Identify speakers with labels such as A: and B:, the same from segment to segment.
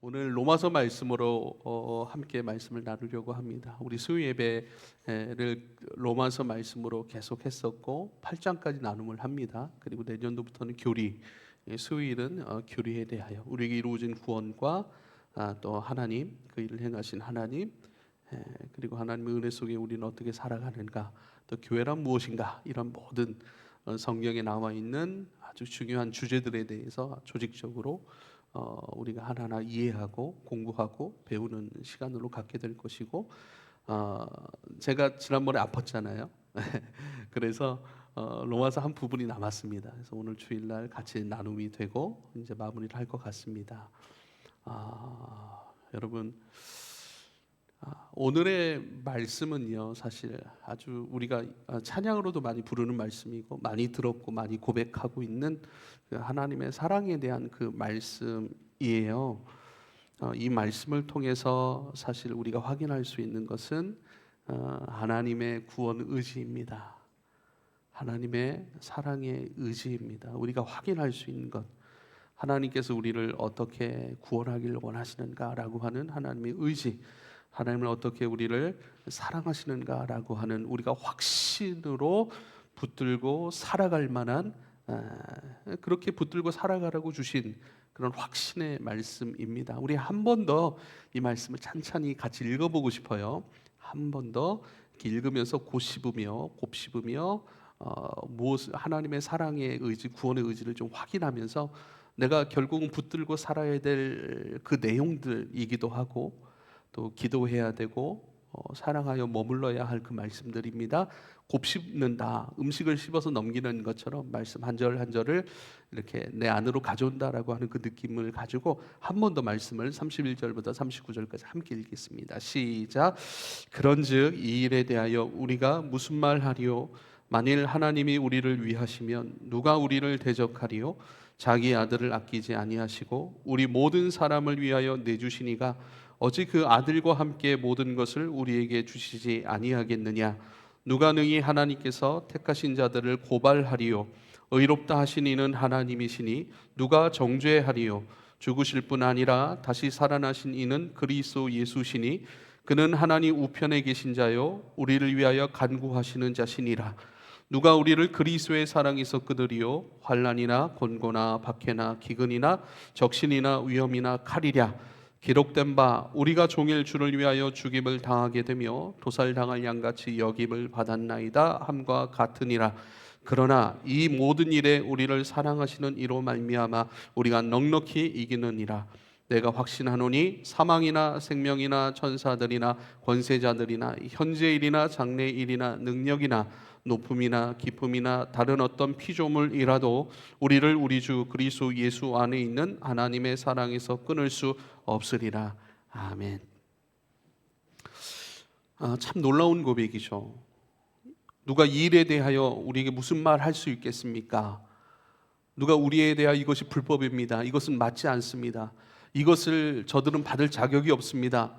A: 오늘 로마서 말씀으로 함께 말씀을 나누려고 합니다. 우리 수요 예배를 로마서 말씀으로 계속 했었고 8장까지 나눔을 합니다. 그리고 내년도부터는 교리, 수요일은 교리에 대하여 우리에게 이루어진 구원과 또 하나님, 그 일을 행하신 하나님, 그리고 하나님의 은혜 속에 우리는 어떻게 살아가는가, 또 교회란 무엇인가, 이런 모든 성경에 나와 있는 아주 중요한 주제들에 대해서 조직적으로 우리가 하나하나 이해하고 공부하고 배우는 시간으로 갖게 될 것이고, 제가 지난번에 아팠잖아요. 그래서 로마서 한 부분이 남았습니다. 그래서 오늘 주일날 같이 나눔이 되고 이제 마무리를 할 것 같습니다. 여러분, 오늘의 말씀은요, 사실 아주 우리가 찬양으로도 많이 부르는 말씀이고 많이 들었고 많이 고백하고 있는 그 하나님의 사랑에 대한 그 말씀이에요. 이 말씀을 통해서 사실 우리가 확인할 수 있는 것은 하나님의 구원 의지입니다. 하나님의 사랑의 의지입니다. 우리가 확인할 수 있는 것, 하나님께서 우리를 어떻게 구원하기를 원하시는가라고 하는 하나님의 의지, 하나님을 어떻게 우리를 사랑하시는가라고 하는 우리가 확신으로 붙들고 살아갈 만한, 그렇게 붙들고 살아가라고 주신 그런 확신의 말씀입니다. 우리 한 번 더 이 말씀을 찬찬히 같이 읽어보고 싶어요. 한 번 더 읽으면서 곱씹으며 무엇, 하나님의 사랑의 의지, 구원의 의지를 좀 확인하면서 내가 결국은 붙들고 살아야 될 그 내용들이기도 하고, 또 기도해야 되고 사랑하여 머물러야 할 그 말씀들입니다. 곱씹는다, 음식을 씹어서 넘기는 것처럼 말씀 한 절 한 절을 이렇게 내 안으로 가져온다라고 하는 그 느낌을 가지고 한 번 더 말씀을 31절부터 39절까지 함께 읽겠습니다. 시작. 그런즉 이 일에 대하여 우리가 무슨 말하리요? 만일 하나님이 우리를 위하시면 누가 우리를 대적하리요? 자기 아들을 아끼지 아니하시고 우리 모든 사람을 위하여 내주시니가 어찌 그 아들과 함께 모든 것을 우리에게 주시지 아니하겠느냐? 누가 능히 하나님께서 택하신 자들을 고발하리요? 의롭다 하신 이는 하나님이시니 누가 정죄하리요? 죽으실 뿐 아니라 다시 살아나신 이는 그리스도 예수시니 그는 하나님 우편에 계신 자요 우리를 위하여 간구하시는 자시니라. 누가 우리를 그리스도의 사랑에서 끄드리요? 환난이나 곤고나 박해나 기근이나 적신이나 위험이나 칼이랴. 기록된 바 우리가 종일 주를 위하여 죽임을 당하게 되며 도살당할 양같이 여김을 받았나이다 함과 같으니라. 그러나 이 모든 일에 우리를 사랑하시는 이로 말미암아 우리가 넉넉히 이기느니라. 내가 확신하노니 사망이나 생명이나 천사들이나 권세자들이나 현재일이나 장래일이나 능력이나 높음이나 깊음이나 다른 어떤 피조물이라도 우리를 우리 주 그리스도 예수 안에 있는 하나님의 사랑에서 끊을 수 없으리라. 아멘. 참 놀라운 고백이죠. 누가 이 일에 대하여 우리에게 무슨 말 할 수 있겠습니까? 누가 우리에 대하여 이것이 불법입니다, 이것은 맞지 않습니다, 이것을 저들은 받을 자격이 없습니다,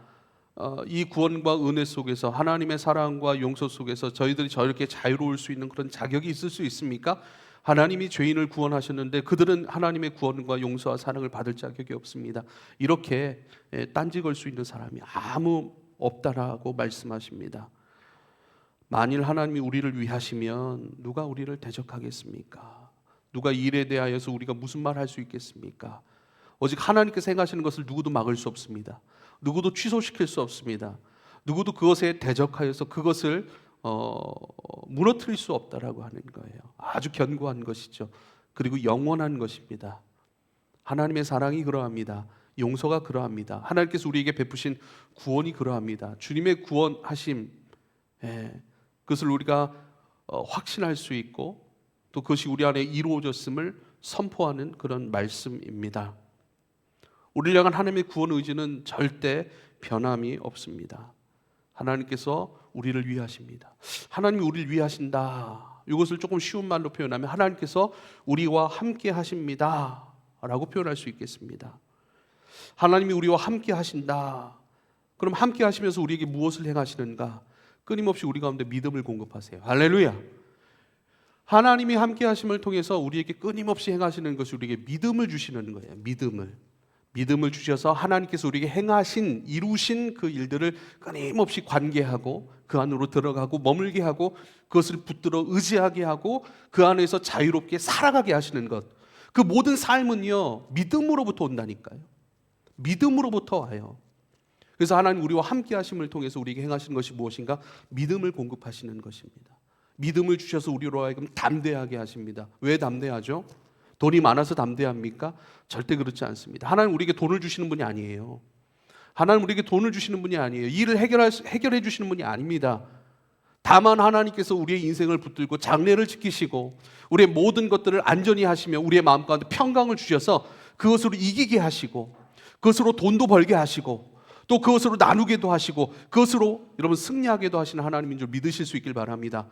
A: 이 구원과 은혜 속에서 하나님의 사랑과 용서 속에서 저희들이 저렇게 자유로울 수 있는 그런 자격이 있을 수 있습니까? 하나님이 죄인을 구원하셨는데 그들은 하나님의 구원과 용서와 사랑을 받을 자격이 없습니다. 이렇게 딴지 걸 수 있는 사람이 아무 없다라고 말씀하십니다. 만일 하나님이 우리를 위하시면 누가 우리를 대적하겠습니까? 누가 이 일에 대하여서 우리가 무슨 말 할 수 있겠습니까? 오직 하나님께서 행하시는 것을 누구도 막을 수 없습니다. 누구도 취소시킬 수 없습니다. 누구도 그것에 대적하여서 그것을 무너뜨릴 수 없다라고 하는 거예요. 아주 견고한 것이죠. 그리고 영원한 것입니다. 하나님의 사랑이 그러합니다. 용서가 그러합니다. 하나님께서 우리에게 베푸신 구원이 그러합니다. 주님의 구원하심, 그것을 우리가 확신할 수 있고 또 그것이 우리 안에 이루어졌음을 선포하는 그런 말씀입니다. 우리를 향한 하나님의 구원 의지는 절대 변함이 없습니다. 하나님께서 우리를 위하십니다. 하나님이 우리를 위하신다, 이것을 조금 쉬운 말로 표현하면 하나님께서 우리와 함께 하십니다 라고 표현할 수 있겠습니다. 하나님이 우리와 함께 하신다. 그럼 함께 하시면서 우리에게 무엇을 행하시는가? 끊임없이 우리 가운데 믿음을 공급하세요. 할렐루야. 하나님이 함께 하심을 통해서 우리에게 끊임없이 행하시는 것이 우리에게 믿음을 주시는 거예요. 믿음을. 믿음을 주셔서 하나님께서 우리에게 행하신 이루신 그 일들을 끊임없이 관계하고 그 안으로 들어가고 머물게 하고 그것을 붙들어 의지하게 하고 그 안에서 자유롭게 살아가게 하시는 것, 그 모든 삶은요 믿음으로부터 온다니까요. 믿음으로부터 와요. 그래서 하나님 우리와 함께 하심을 통해서 우리에게 행하시는 것이 무엇인가? 믿음을 공급하시는 것입니다. 믿음을 주셔서 우리로 하여금 담대하게 하십니다. 왜 담대하죠? 돈이 많아서 담대합니까? 절대 그렇지 않습니다. 하나님 우리에게 돈을 주시는 분이 아니에요. 하나님 우리에게 돈을 주시는 분이 아니에요. 일을 해결해 주시는 분이 아닙니다. 다만 하나님께서 우리의 인생을 붙들고 장래를 지키시고 우리의 모든 것들을 안전히 하시며 우리의 마음 가운데 평강을 주셔서 그것으로 이기게 하시고 그것으로 돈도 벌게 하시고 또 그것으로 나누게도 하시고 그것으로 여러분 승리하게도 하시는 하나님인 줄 믿으실 수 있길 바랍니다.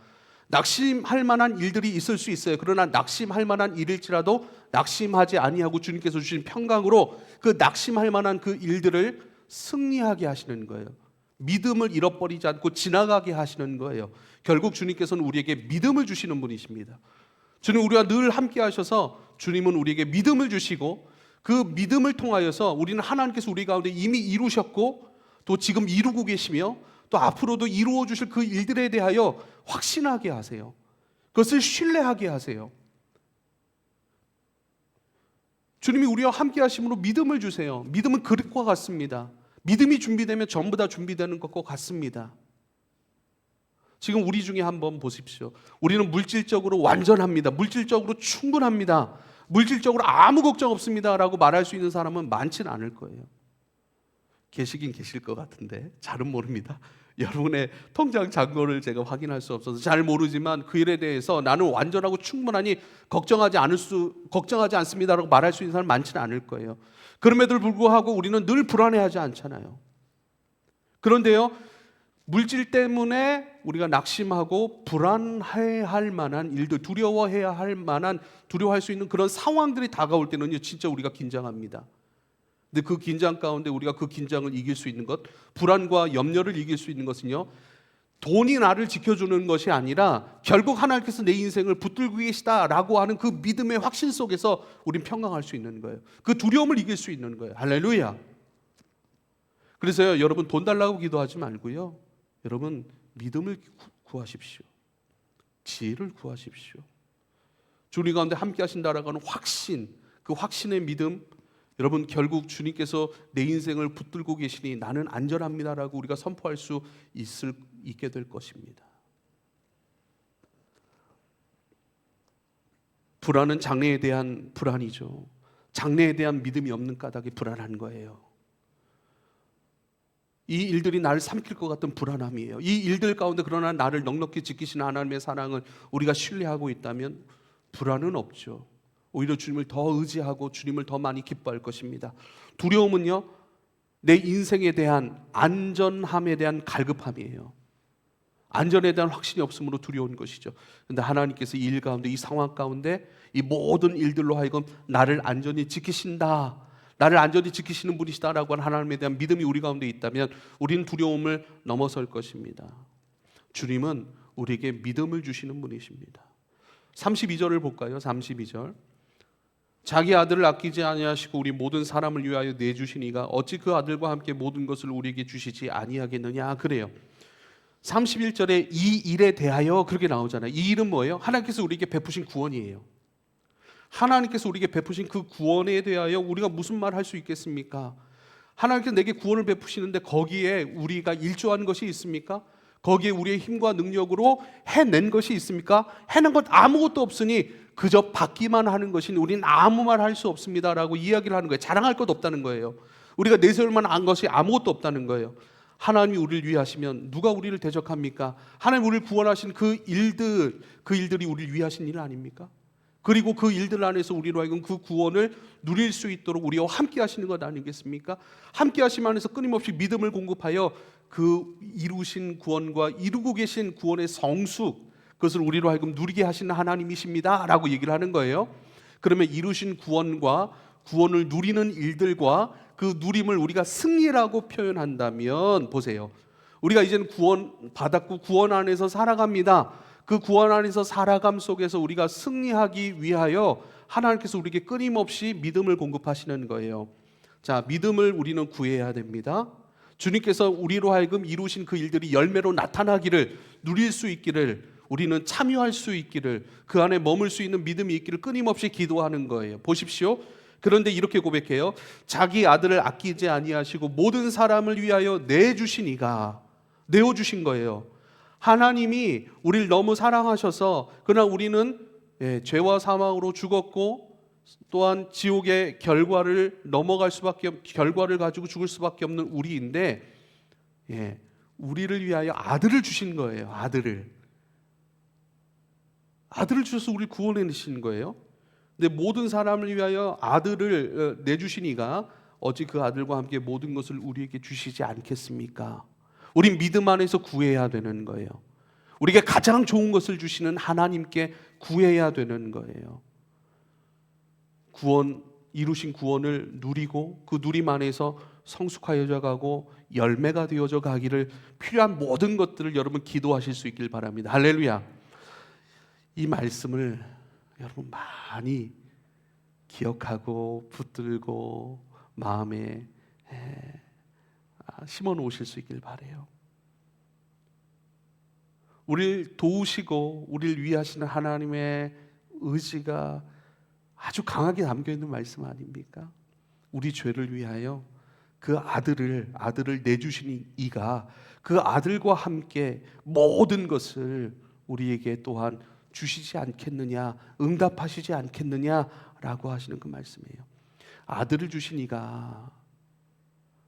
A: 낙심할 만한 일들이 있을 수 있어요. 그러나 낙심할 만한 일일지라도 낙심하지 아니하고 주님께서 주신 평강으로 그 낙심할 만한 그 일들을 승리하게 하시는 거예요. 믿음을 잃어버리지 않고 지나가게 하시는 거예요. 결국 주님께서는 우리에게 믿음을 주시는 분이십니다. 주님 우리와 늘 함께 하셔서 주님은 우리에게 믿음을 주시고 그 믿음을 통하여서 우리는 하나님께서 우리 가운데 이미 이루셨고 또 지금 이루고 계시며 또 앞으로도 이루어 주실 그 일들에 대하여 확신하게 하세요. 그것을 신뢰하게 하세요. 주님이 우리와 함께 하심으로 믿음을 주세요. 믿음은 그릇과 같습니다. 믿음이 준비되면 전부 다 준비되는 것과 같습니다. 지금 우리 중에 한번 보십시오. 우리는 물질적으로 완전합니다. 물질적으로 충분합니다. 물질적으로 아무 걱정 없습니다 라고 말할 수 있는 사람은 많지는 않을 거예요. 계시긴 계실 것 같은데 잘은 모릅니다. 여러분의 통장 잔고를 제가 확인할 수 없어서 잘 모르지만 그 일에 대해서 나는 완전하고 충분하니 걱정하지 않습니다라고 말할 수 있는 사람 많지는 않을 거예요. 그럼에도 불구하고 우리는 늘 불안해하지 않잖아요. 그런데요, 물질 때문에 우리가 낙심하고 불안해할 만한 일들, 두려워해야 할 만한, 두려워할 수 있는 그런 상황들이 다가올 때는요, 진짜 우리가 긴장합니다. 근데 그 긴장 가운데 우리가 그 긴장을 이길 수 있는 것, 불안과 염려를 이길 수 있는 것은요, 돈이 나를 지켜주는 것이 아니라 결국 하나님께서 내 인생을 붙들고 계시다라고 하는 그 믿음의 확신 속에서 우린 평강할 수 있는 거예요. 그 두려움을 이길 수 있는 거예요. 할렐루야. 그래서요, 여러분 돈 달라고 기도하지 말고요, 여러분 믿음을 구하십시오. 지혜를 구하십시오. 주님 가운데 함께 하신다라고 하는 확신, 그 확신의 믿음, 여러분 결국 주님께서 내 인생을 붙들고 계시니 나는 안전합니다라고 우리가 선포할 수 있게 될 것입니다. 불안은 장래에 대한 불안이죠. 장래에 대한 믿음이 없는 까닭에 불안한 거예요. 이 일들이 나를 삼킬 것 같은 불안함이에요. 이 일들 가운데 그러나 나를 넉넉히 지키시는 하나님의 사랑을 우리가 신뢰하고 있다면 불안은 없죠. 오히려 주님을 더 의지하고 주님을 더 많이 기뻐할 것입니다. 두려움은요, 내 인생에 대한 안전함에 대한 갈급함이에요. 안전에 대한 확신이 없으므로 두려운 것이죠. 그런데 하나님께서 이 일 가운데, 이 상황 가운데 이 모든 일들로 하여금 나를 안전히 지키신다, 나를 안전히 지키시는 분이시다라고 하는 하나님에 대한 믿음이 우리 가운데 있다면 우리는 두려움을 넘어설 것입니다. 주님은 우리에게 믿음을 주시는 분이십니다. 32절을 볼까요? 32절. 자기 아들을 아끼지 아니하시고 우리 모든 사람을 위하여 내주시니가 어찌 그 아들과 함께 모든 것을 우리에게 주시지 아니하겠느냐. 그래요. 31절에 이 일에 대하여 그렇게 나오잖아요. 이 일은 뭐예요? 하나님께서 우리에게 베푸신 구원이에요. 하나님께서 우리에게 베푸신 그 구원에 대하여 우리가 무슨 말 할 수 있겠습니까? 하나님께서 내게 구원을 베푸시는데 거기에 우리가 일조한 것이 있습니까? 거기에 우리의 힘과 능력으로 해낸 것이 있습니까? 해낸 것 아무것도 없으니 그저 받기만 하는 것이니 우리는 아무 말 할 수 없습니다라고 이야기를 하는 거예요. 자랑할 것 없다는 거예요. 우리가 내세울 만한 것이 아무것도 없다는 거예요. 하나님이 우리를 위하시면 누가 우리를 대적합니까? 하나님 우리를 구원하신 그 일들이 우리를 위하신 일 아닙니까? 그리고 그 일들 안에서 우리로 하여금 그 구원을 누릴 수 있도록 우리와 함께 하시는 것 아니겠습니까? 함께 하심 안에서 끊임없이 믿음을 공급하여 그 이루신 구원과 이루고 계신 구원의 성숙, 그것을 우리로 하여금 누리게 하시는 하나님이십니다 라고 얘기를 하는 거예요. 그러면 이루신 구원과 구원을 누리는 일들과 그 누림을 우리가 승리라고 표현한다면 보세요. 우리가 이제는 구원 받았고 구원 안에서 살아갑니다. 그 구원 안에서 살아감 속에서 우리가 승리하기 위하여 하나님께서 우리에게 끊임없이 믿음을 공급하시는 거예요. 자, 믿음을 우리는 구해야 됩니다. 주님께서 우리로 하여금 이루신 그 일들이 열매로 나타나기를, 누릴 수 있기를, 우리는 참여할 수 있기를, 그 안에 머물 수 있는 믿음이 있기를 끊임없이 기도하는 거예요. 보십시오. 그런데 이렇게 고백해요. 자기 아들을 아끼지 아니하시고 모든 사람을 위하여 내주신 이가, 내어주신 거예요. 하나님이 우리를 너무 사랑하셔서, 그러나 우리는 죄와 사망으로 죽었고 또한 지옥의 결과를 넘어갈 수밖에, 결과를 가지고 죽을 수밖에 없는 우리인데, 우리를 위하여 아들을 주신 거예요. 아들을 주셔서 우리를 구원해 내신 거예요. 근데 모든 사람을 위하여 아들을 내주시니가 어찌 그 아들과 함께 모든 것을 우리에게 주시지 않겠습니까? 우린 믿음 안에서 구해야 되는 거예요. 우리에게 가장 좋은 것을 주시는 하나님께 구해야 되는 거예요. 이루신 구원을 누리고 그 누림 안에서 성숙하여져 가고 열매가 되어져 가기를 필요한 모든 것들을 여러분 기도하실 수 있길 바랍니다. 할렐루야. 이 말씀을 여러분 많이 기억하고 붙들고 마음에 심어 놓으실 수 있길 바라요. 우리를 도우시고 우리를 위하시는 하나님의 의지가 아주 강하게 담겨 있는 말씀 아닙니까? 우리 죄를 위하여 그 아들을 내주신 이가 그 아들과 함께 모든 것을 우리에게 또한 주시지 않겠느냐, 응답하시지 않겠느냐라고 하시는 그 말씀이에요. 아들을 주신 이가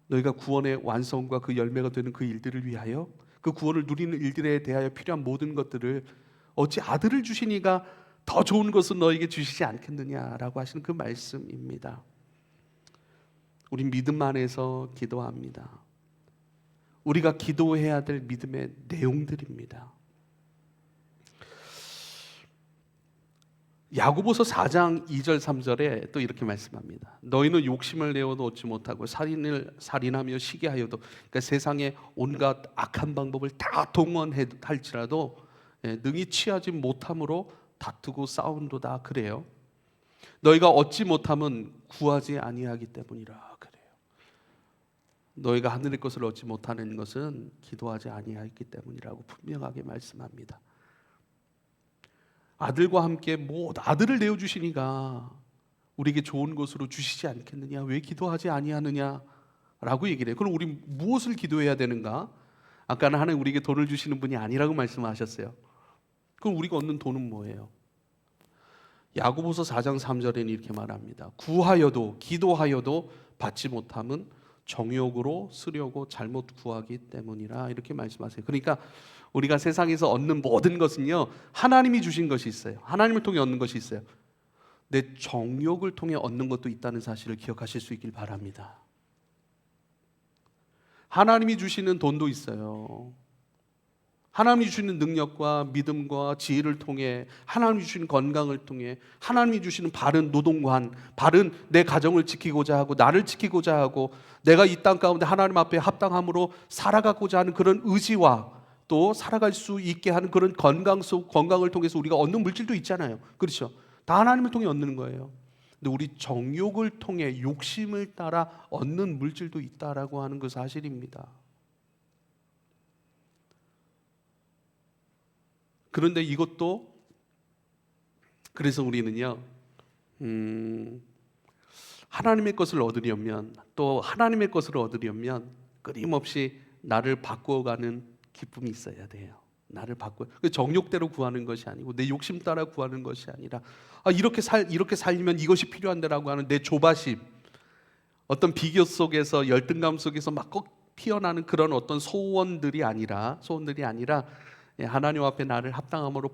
A: 너희가 구원의 완성과 그 열매가 되는 그 일들을 위하여, 그 구원을 누리는 일들에 대하여 필요한 모든 것들을 어찌 아들을 주신 이가 더 좋은 것은 너에게 주시지 않겠느냐라고 하시는 그 말씀입니다. 우린 믿음 안에서 기도합니다. 우리가 기도해야 될 믿음의 내용들입니다. 야고보서 4장 2절 3절에 또 이렇게 말씀합니다. 너희는 욕심을 내어도 얻지 못하고 살인하며 시기하여도, 그러니까 세상의 온갖 악한 방법을 다 동원할지라도 능히 취하지 못함으로 다투고 싸운도다. 그래요. 너희가 얻지 못함은 구하지 아니하기 때문이라. 그래요. 너희가 하늘의 것을 얻지 못하는 것은 기도하지 아니하기 때문이라고 분명하게 말씀합니다. 아들과 함께 아들을 내어주시니까 우리에게 좋은 것으로 주시지 않겠느냐, 왜 기도하지 아니하느냐라고 얘기를 해요. 그럼 우리 무엇을 기도해야 되는가? 아까는 하나님 우리에게 돈을 주시는 분이 아니라고 말씀하셨어요. 그럼 우리가 얻는 돈은 뭐예요? 야고보서 4장 3절에는 이렇게 말합니다. 구하여도 기도하여도 받지 못함은 정욕으로 쓰려고 잘못 구하기 때문이라, 이렇게 말씀하세요. 그러니까 우리가 세상에서 얻는 모든 것은요, 하나님이 주신 것이 있어요. 하나님을 통해 얻는 것이 있어요. 내 정욕을 통해 얻는 것도 있다는 사실을 기억하실 수 있길 바랍니다. 하나님이 주시는 돈도 있어요. 하나님이 주시는 능력과 믿음과 지혜를 통해, 하나님이 주시는 건강을 통해, 하나님이 주시는 바른 노동관, 바른 내 가정을 지키고자 하고 나를 지키고자 하고 내가 이 땅 가운데 하나님 앞에 합당함으로 살아가고자 하는 그런 의지와 또 살아갈 수 있게 하는 그런 건강을 통해서 우리가 얻는 물질도 있잖아요. 그렇죠? 다 하나님을 통해 얻는 거예요. 근데 우리 정욕을 통해 욕심을 따라 얻는 물질도 있다라고 하는 그 사실입니다. 그런데 이것도, 그래서 우리는요, 하나님의 것을 얻으려면, 또 하나님의 것을 얻으려면 끊임없이 나를 바꾸어가는 기쁨이 있어야 돼요. 나를 바꿔, 정욕대로 구하는 것이 아니고 내 욕심 따라 구하는 것이 아니라, 이렇게 살면 이것이 필요한데라고 하는 내 조바심, 어떤 비교 속에서, 열등감 속에서 막 꼭 피어나는 그런 어떤 소원들이 아니라 하나님 앞에 나를 합당함으로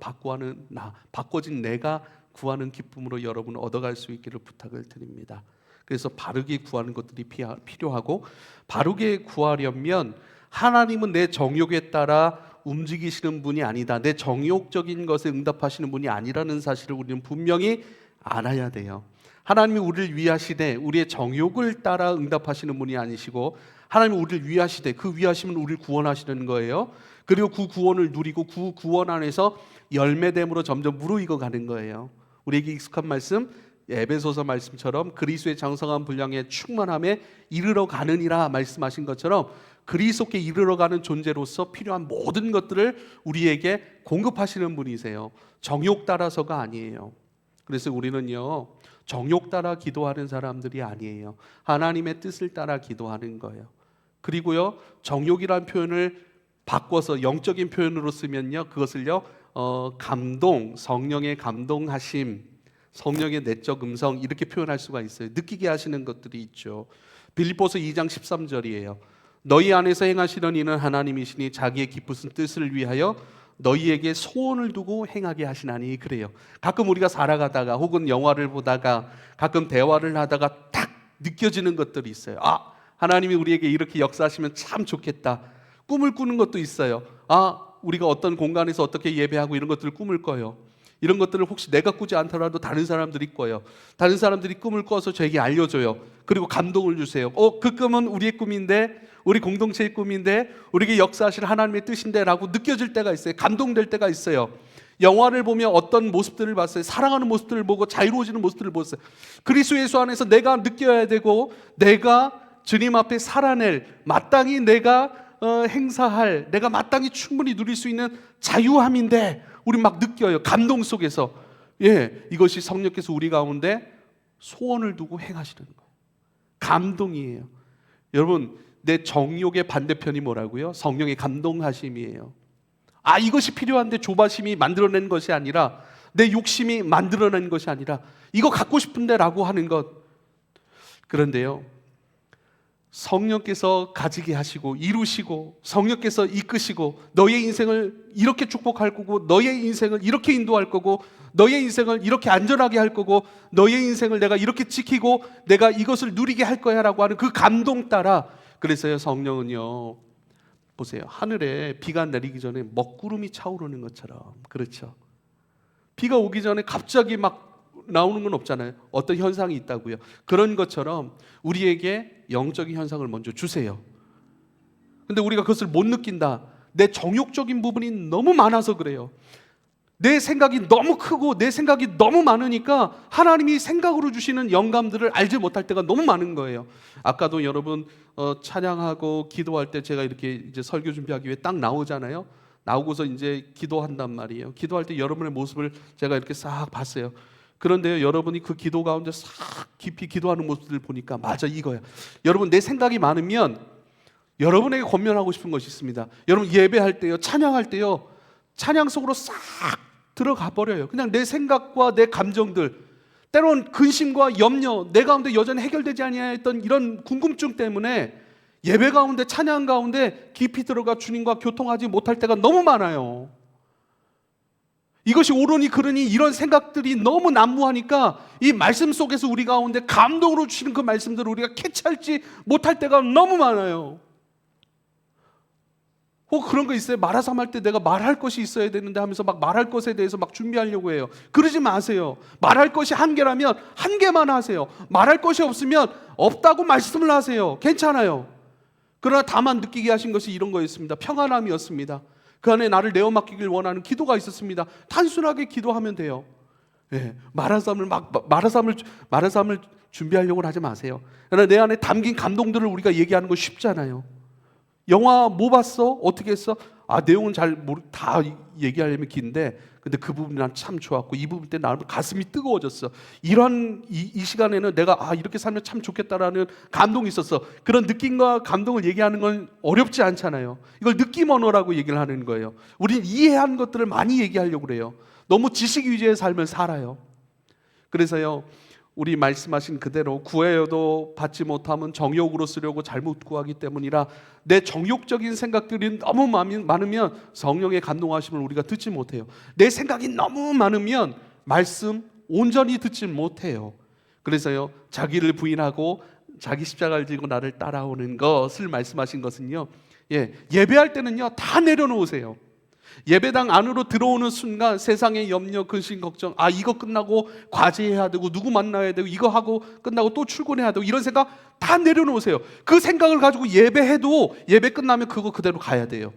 A: 바꿔진 내가 구하는 기쁨으로 여러분 얻어갈 수 있기를 부탁을 드립니다. 그래서 바르게 구하는 것들이 필요하고, 바르게 구하려면 하나님은 내 정욕에 따라 움직이시는 분이 아니다, 내 정욕적인 것에 응답하시는 분이 아니라는 사실을 우리는 분명히 알아야 돼요. 하나님이 우리를 위하시되 우리의 정욕을 따라 응답하시는 분이 아니시고, 하나님이 우리를 위하시되 그 위하심은 우리를 구원하시는 거예요. 그리고 그 구원을 누리고 그 구원 안에서 열매됨으로 점점 무르익어 가는 거예요. 우리에게 익숙한 말씀, 에베소서 말씀처럼 그리스도의 장성한 분량의 충만함에 이르러 가느니라 말씀하신 것처럼 그리스도께 이르러 가는 존재로서 필요한 모든 것들을 우리에게 공급하시는 분이세요. 정욕 따라서가 아니에요. 그래서 우리는요, 정욕 따라 기도하는 사람들이 아니에요. 하나님의 뜻을 따라 기도하는 거예요. 그리고요, 정욕이라는 표현을 바꿔서 영적인 표현으로 쓰면요, 그것을요, 감동, 성령의 감동하심, 성령의 내적 음성 이렇게 표현할 수가 있어요. 느끼게 하시는 것들이 있죠. 빌립보서 2장 13절이에요. 너희 안에서 행하시는 이는 하나님이시니 자기의 기쁘신 뜻을 위하여 너희에게 소원을 두고 행하게 하시나니. 그래요. 가끔 우리가 살아가다가 혹은 영화를 보다가 가끔 대화를 하다가 딱 느껴지는 것들이 있어요. 아, 하나님이 우리에게 이렇게 역사하시면 참 좋겠다. 꿈을 꾸는 것도 있어요. 아, 우리가 어떤 공간에서 어떻게 예배하고 이런 것들을 꿈을 꿔요. 이런 것들을 혹시 내가 꾸지 않더라도 다른 사람들이 꿔요. 다른 사람들이 꿈을 꿔서 저에게 알려줘요. 그리고 감동을 주세요. 그 꿈은 우리의 꿈인데, 우리 공동체의 꿈인데, 우리에게 역사하실 하나님의 뜻인데 라고 느껴질 때가 있어요. 감동될 때가 있어요. 영화를 보며 어떤 모습들을 봤어요. 사랑하는 모습들을 보고 자유로워지는 모습들을 봤어요. 그리스도 예수 안에서 내가 느껴야 되고, 내가 주님 앞에 살아낼, 마땅히 내가 행사할, 내가 마땅히 충분히 누릴 수 있는 자유함인데 우리 막 느껴요. 감동 속에서. 이것이 성령께서 우리 가운데 소원을 두고 행하시는 거예요. 감동이에요. 여러분, 내 정욕의 반대편이 뭐라고요? 성령의 감동하심이에요. 이것이 필요한데 조바심이 만들어낸 것이 아니라, 내 욕심이 만들어낸 것이 아니라 이거 갖고 싶은데 라고 하는 것. 그런데요, 성령께서 가지게 하시고 이루시고 성령께서 이끄시고 너의 인생을 이렇게 축복할 거고, 너의 인생을 이렇게 인도할 거고, 너의 인생을 이렇게 안전하게 할 거고, 너의 인생을 내가 이렇게 지키고 내가 이것을 누리게 할 거야 라고 하는 그 감동 따라. 그래서요, 성령은요, 보세요, 하늘에 비가 내리기 전에 먹구름이 차오르는 것처럼, 그렇죠? 비가 오기 전에 갑자기 막 나오는 건 없잖아요. 어떤 현상이 있다고요. 그런 것처럼 우리에게 영적인 현상을 먼저 주세요. 근데 우리가 그것을 못 느낀다. 내 정욕적인 부분이 너무 많아서 그래요. 내 생각이 너무 크고 내 생각이 너무 많으니까 하나님이 생각으로 주시는 영감들을 알지 못할 때가 너무 많은 거예요. 아까도 여러분 찬양하고 기도할 때 제가 이렇게 이제 설교 준비하기 위해 딱 나오잖아요. 나오고서 이제 기도한단 말이에요. 기도할 때 여러분의 모습을 제가 이렇게 싹 봤어요. 그런데요, 여러분이 그 기도 가운데 싹 깊이 기도하는 모습들을 보니까 맞아, 이거야. 여러분, 내 생각이 많으면 여러분에게 권면하고 싶은 것이 있습니다. 여러분, 예배할 때요, 찬양할 때요, 찬양 속으로 싹 들어가 버려요. 그냥 내 생각과 내 감정들, 때론 근심과 염려, 내 가운데 여전히 해결되지 아니했던 이런 궁금증 때문에 예배 가운데, 찬양 가운데 깊이 들어가 주님과 교통하지 못할 때가 너무 많아요. 이것이 옳으니 그러니 이런 생각들이 너무 난무하니까 이 말씀 속에서 우리 가운데 감동으로 주시는 그 말씀들을 우리가 캐치하지 못할 때가 너무 많아요. 혹 그런 거 있어요. 마라삼 할 때 내가 말할 것이 있어야 되는데 하면서 막 말할 것에 대해서 막 준비하려고 해요. 그러지 마세요. 말할 것이 한 개라면 한 개만 하세요. 말할 것이 없으면 없다고 말씀을 하세요. 괜찮아요. 그러나 다만 느끼게 하신 것이 이런 거였습니다. 평안함이었습니다. 그 안에 나를 내어 맡기길 원하는 기도가 있었습니다. 단순하게 기도하면 돼요. 마라삼을 준비하려고 하지 마세요. 그러나 내 안에 담긴 감동들을 우리가 얘기하는 거 쉽잖아요. 영화 뭐 봤어? 어떻게 했어? 내용은 다 얘기하려면 긴데, 근데 그 부분이 난 참 좋았고 이 부분 때 나는 가슴이 뜨거워졌어. 이런 이 시간에는 내가 이렇게 살면 참 좋겠다라는 감동이 있었어. 그런 느낌과 감동을 얘기하는 건 어렵지 않잖아요. 이걸 느낌 언어라고 얘기를 하는 거예요. 우린 이해한 것들을 많이 얘기하려고 그래요. 너무 지식 위주의 삶을 살아요. 그래서요, 우리 말씀하신 그대로 구해도 받지 못하면 정욕으로 쓰려고 잘못 구하기 때문이라, 내 정욕적인 생각들이 너무 많으면 성령의 감동하심을 우리가 듣지 못해요. 내 생각이 너무 많으면 말씀 온전히 듣지 못해요. 그래서요, 자기를 부인하고 자기 십자가를 지고 나를 따라오는 것을 말씀하신 것은요, 예배할 때는요 다 내려놓으세요. 예배당 안으로 들어오는 순간 세상의 염려, 근심, 걱정, 이거 끝나고 과제해야 되고 누구 만나야 되고 이거 하고 끝나고 또 출근해야 되고 이런 생각 다 내려놓으세요. 그 생각을 가지고 예배해도 예배 끝나면 그거 그대로 가야 돼요.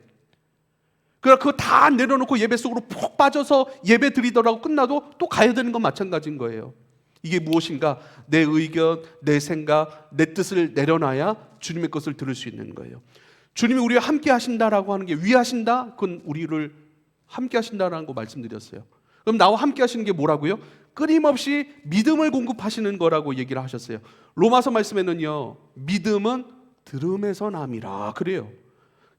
A: 그러니까 그거 다 내려놓고 예배 속으로 푹 빠져서 예배 드리더라고 끝나도 또 가야 되는 건 마찬가지인 거예요. 이게 무엇인가? 내 의견, 내 생각, 내 뜻을 내려놔야 주님의 것을 들을 수 있는 거예요. 주님이 우리와 함께 하신다라고 하는 게 위하신다? 그건 우리를 함께 하신다라는 거 말씀드렸어요. 그럼 나와 함께 하시는 게 뭐라고요? 끊임없이 믿음을 공급하시는 거라고 얘기를 하셨어요. 로마서 말씀에는요, 믿음은 들음에서 남이라 그래요.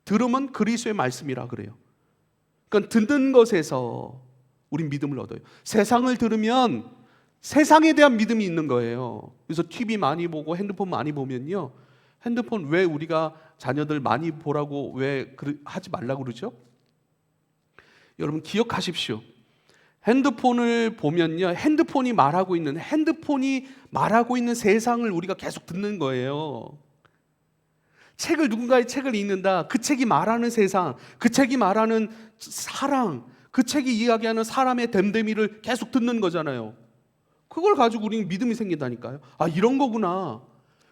A: 들음은 그리스도의 말씀이라 그래요. 그러니까 듣는 것에서 우린 믿음을 얻어요. 세상을 들으면 세상에 대한 믿음이 있는 거예요. 그래서 TV 많이 보고 핸드폰 많이 보면요, 핸드폰 왜 우리가 자녀들 많이 보라고 왜 하지 말라고 그러죠? 여러분 기억하십시오. 핸드폰을 보면요, 핸드폰이 말하고 있는 세상을 우리가 계속 듣는 거예요. 누군가의 책을 읽는다. 그 책이 말하는 세상, 그 책이 말하는 사랑, 그 책이 이야기하는 사람의 됨됨이를 계속 듣는 거잖아요. 그걸 가지고 우리는 믿음이 생긴다니까요. 아, 이런 거구나.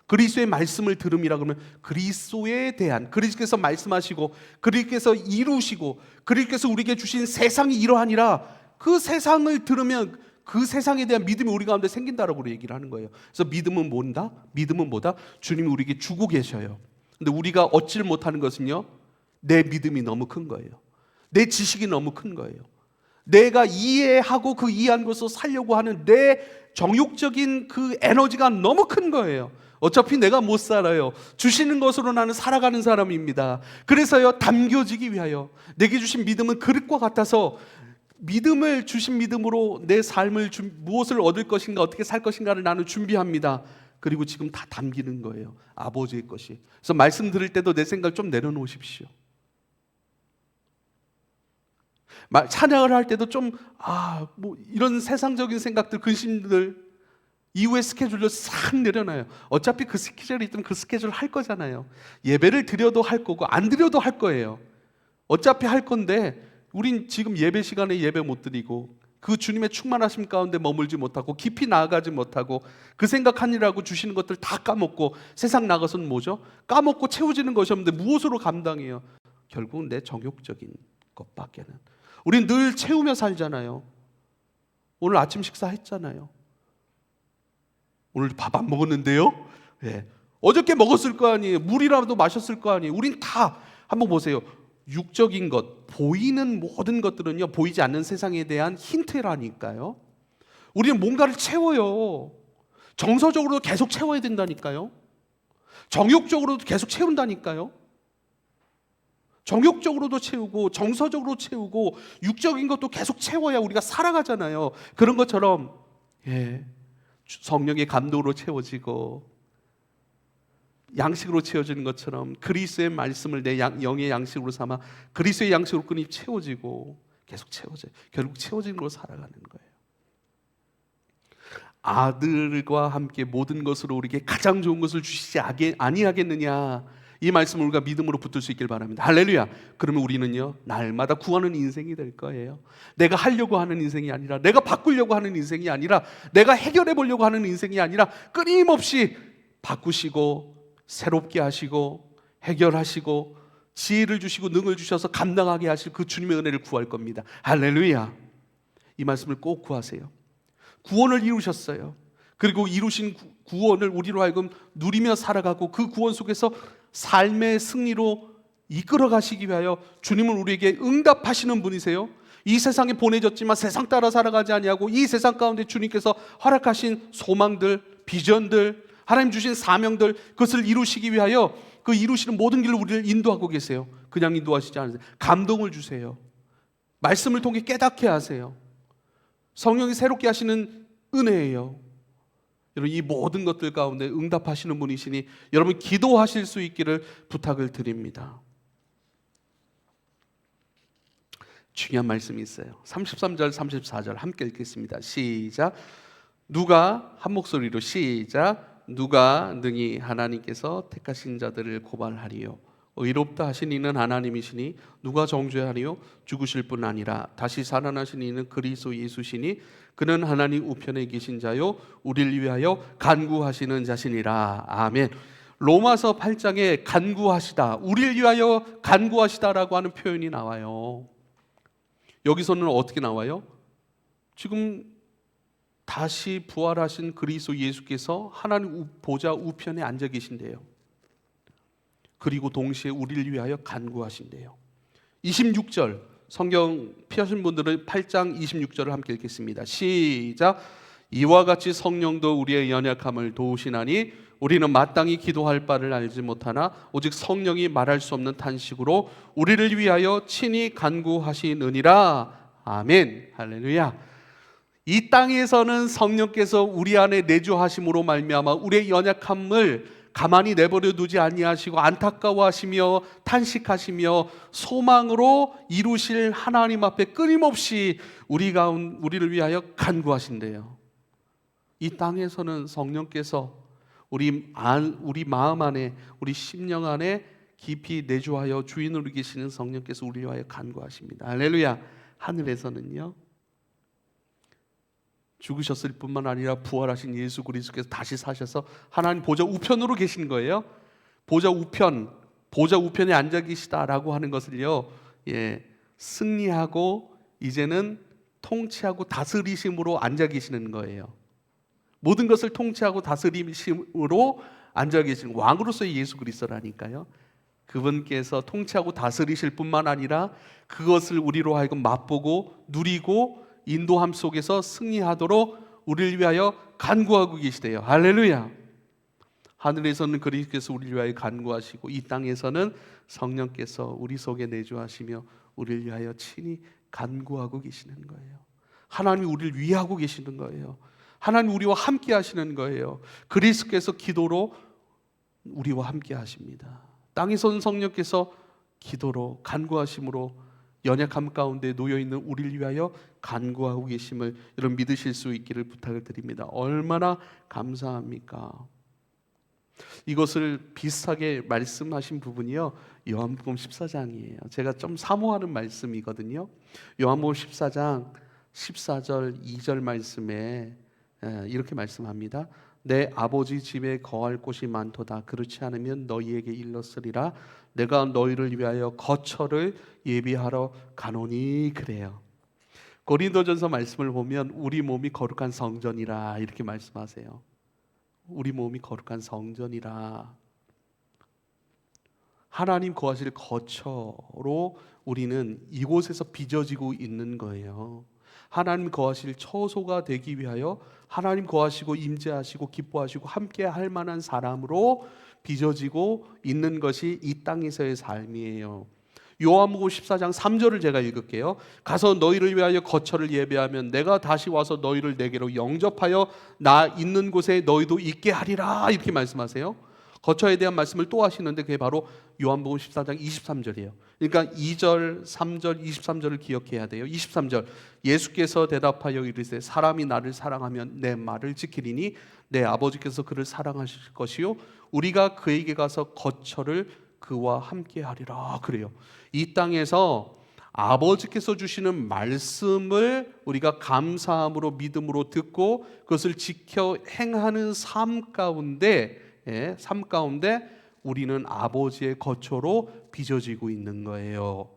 A: 그리스도의 말씀을 들음이라 그러면 그리스도에 대한, 그리스도께서 말씀하시고 그리스도께서 이루시고 그리스도께서 우리에게 주신 세상이 이러하니라, 그 세상을 들으면 그 세상에 대한 믿음이 우리 가운데 생긴다라고 얘기를 하는 거예요. 그래서 믿음은 뭔다? 믿음은 뭐다? 주님이 우리에게 주고 계셔요. 근데 우리가 얻지를 못하는 것은요, 내 믿음이 너무 큰 거예요. 내 지식이 너무 큰 거예요. 내가 이해하고 그 이해한 것으로 살려고 하는 내 정욕적인 그 에너지가 너무 큰 거예요. 어차피 내가 못 살아요. 주시는 것으로 나는 살아가는 사람입니다. 그래서요, 담겨지기 위하여 내게 주신 믿음은 그릇과 같아서 믿음을 주신 믿음으로 내 삶을 무엇을 얻을 것인가, 어떻게 살 것인가를 나는 준비합니다. 그리고 지금 다 담기는 거예요. 아버지의 것이. 그래서 말씀 들을 때도 내 생각 좀 내려놓으십시오. 찬양을 할 때도 좀 이런 세상적인 생각들, 근심들 이후의 스케줄로 싹 내려놔요. 어차피 그 스케줄이 있으면 그 스케줄 할 거잖아요. 예배를 드려도 할 거고 안 드려도 할 거예요. 어차피 할 건데 우린 지금 예배 시간에 예배 못 드리고 그 주님의 충만하심 가운데 머물지 못하고 깊이 나아가지 못하고 그 생각하느라고 주시는 것들 다 까먹고 세상 나가서는 뭐죠? 까먹고 채워지는 것이 없는데 무엇으로 감당해요? 결국은 내 정욕적인 것밖에는. 우린 늘 채우며 살잖아요. 오늘 아침 식사했잖아요. 오늘 밥 안 먹었는데요? 네. 어저께 먹었을 거 아니에요. 물이라도 마셨을 거 아니에요. 우린 다 한번 보세요. 육적인 것, 보이는 모든 것들은요, 보이지 않는 세상에 대한 힌트라니까요. 우리는 뭔가를 채워요. 정서적으로도 계속 채워야 된다니까요. 정욕적으로도 계속 채운다니까요. 정욕적으로도 채우고 정서적으로 채우고 육적인 것도 계속 채워야 우리가 살아가잖아요. 그런 것처럼 성령의 감동으로 채워지고 양식으로 채워지는 것처럼 그리스도의 말씀을 내 영의 양식으로 삼아 그리스도의 양식으로 끊임 채워지고 계속 채워져요. 결국 채워지는 걸로 살아가는 거예요. 아들과 함께 모든 것으로 우리에게 가장 좋은 것을 주시지 아니하겠느냐, 이 말씀을 우리가 믿음으로 붙들 수 있길 바랍니다. 할렐루야. 그러면 우리는요, 날마다 구하는 인생이 될 거예요. 내가 하려고 하는 인생이 아니라, 내가 바꾸려고 하는 인생이 아니라, 내가 해결해 보려고 하는 인생이 아니라 끊임없이 바꾸시고 새롭게 하시고 해결하시고 지혜를 주시고 능을 주셔서 감당하게 하실 그 주님의 은혜를 구할 겁니다. 할렐루야. 이 말씀을 꼭 구하세요. 구원을 이루셨어요. 그리고 이루신 구원을 우리로 하여금 누리며 살아가고 그 구원 속에서 삶의 승리로 이끌어 가시기 위하여 주님은 우리에게 응답하시는 분이세요. 이 세상에 보내졌지만 세상 따라 살아가지 아니하고 이 세상 가운데 주님께서 허락하신 소망들, 비전들, 하나님 주신 사명들, 그것을 이루시기 위하여 그 이루시는 모든 길로 우리를 인도하고 계세요. 그냥 인도하시지 않으세요. 감동을 주세요. 말씀을 통해 깨닫게 하세요. 성령이 새롭게 하시는 은혜예요. 여러분, 이 모든 것들 가운데 응답하시는 분이시니 여러분 기도하실 수 있기를 부탁을 드립니다. 중요한 말씀이 있어요. 33절 34절 함께 읽겠습니다. 시작. 누가 한 목소리로 시작. 누가 능히 하나님께서 택하신 자들을 고발하리요. 의롭다 하신 이는 하나님이시니 누가 정죄하리요? 죽으실 뿐 아니라 다시 살아나신 이는 그리스도 예수시니 그는 하나님 우편에 계신 자요 우리를 위하여 간구하시는 자시니라. 아멘. 로마서 8장에 간구하시다, 우리를 위하여 간구하시다라고 하는 표현이 나와요. 여기서는 어떻게 나와요? 지금 다시 부활하신 그리스도 예수께서 하나님 보좌 우편에 앉아 계신대요. 그리고 동시에 우리를 위하여 간구하신대요. 26절 성경 피하신 분들은 8장 26절을 함께 읽겠습니다. 시작. 이와 같이 성령도 우리의 연약함을 도우시나니 우리는 마땅히 기도할 바를 알지 못하나 오직 성령이 말할 수 없는 탄식으로 우리를 위하여 친히 간구하시느니라. 아멘. 할렐루야. 이 땅에서는 성령께서 우리 안에 내주하심으로 말미암아 우리의 연약함을 가만히 내버려 두지 아니하시고 안타까워하시며 탄식하시며 소망으로 이루실 하나님 앞에 끊임없이 우리를 위하여 간구하신대요. 이 땅에서는 성령께서 우리 마음 안에, 우리 심령 안에 깊이 내주하여 주인으로 계시는 성령께서 우리를 위하여 간구하십니다. 할렐루야. 하늘에서는요, 죽으셨을 뿐만 아니라 부활하신 예수 그리스도께서 다시 사셔서 하나님 보좌 우편으로 계신 거예요. 보좌 우편에 앉아 계시다라고 하는 것을요, 승리하고 이제는 통치하고 다스리심으로 앉아 계시는 거예요. 모든 것을 통치하고 다스리심으로 앉아 계시는 왕으로서의 예수 그리스도라니까요. 그분께서 통치하고 다스리실 뿐만 아니라 그것을 우리로 하여금 맛보고 누리고 인도함 속에서 승리하도록 우리를 위하여 간구하고 계시대요. 할렐루야. 하늘에서는 그리스도께서 우리를 위하여 간구하시고 이 땅에서는 성령께서 우리 속에 내주하시며 우리를 위하여 친히 간구하고 계시는 거예요. 하나님이 우리를 위하고 계시는 거예요. 하나님 우리와 함께 하시는 거예요. 그리스도께서 기도로 우리와 함께 하십니다. 땅에서는 성령께서 기도로 간구하심으로 연약함 가운데 놓여있는 우리를 위하여 간구하고 계심을 여러분 믿으실 수 있기를 부탁을 드립니다. 얼마나 감사합니까? 이것을 비슷하게 말씀하신 부분이요, 요한복음 14장이에요. 제가 좀 사모하는 말씀이거든요. 요한복음 14장 14절 2절 말씀에 이렇게 말씀합니다. 내 아버지 집에 거할 곳이 많도다. 그렇지 않으면 너희에게 일렀으리라. 내가 너희를 위하여 거처를 예비하러 가노니. 그래요. 고린도전서 말씀을 보면 우리 몸이 거룩한 성전이라 이렇게 말씀하세요. 우리 몸이 거룩한 성전이라. 하나님 거하실 거처로 우리는 이곳에서 빚어지고 있는 거예요. 하나님 거하실 처소가 되기 위하여 하나님 거하시고 임재하시고 기뻐하시고 함께 할 만한 사람으로 빚어지고 있는 것이 이 땅에서의 삶이에요. 요한복음 14장 3절을 제가 읽을게요. 가서 너희를 위하여 거처를 예배하면 내가 다시 와서 너희를 내게로 영접하여 나 있는 곳에 너희도 있게 하리라. 이렇게 말씀하세요. 거처에 대한 말씀을 또 하시는데 그게 바로 요한복음 14장 23절이에요. 그러니까 2절, 3절, 23절을 기억해야 돼요. 23절 예수께서 대답하여 이르시되 사람이 나를 사랑하면 내 말을 지키리니 내 아버지께서 그를 사랑하실 것이요 우리가 그에게 가서 거처를 그와 함께 하리라. 그래요. 이 땅에서 아버지께서 주시는 말씀을 우리가 감사함으로 믿음으로 듣고 그것을 지켜 행하는 삶 가운데 우리는 아버지의 거처로 빚어지고 있는 거예요.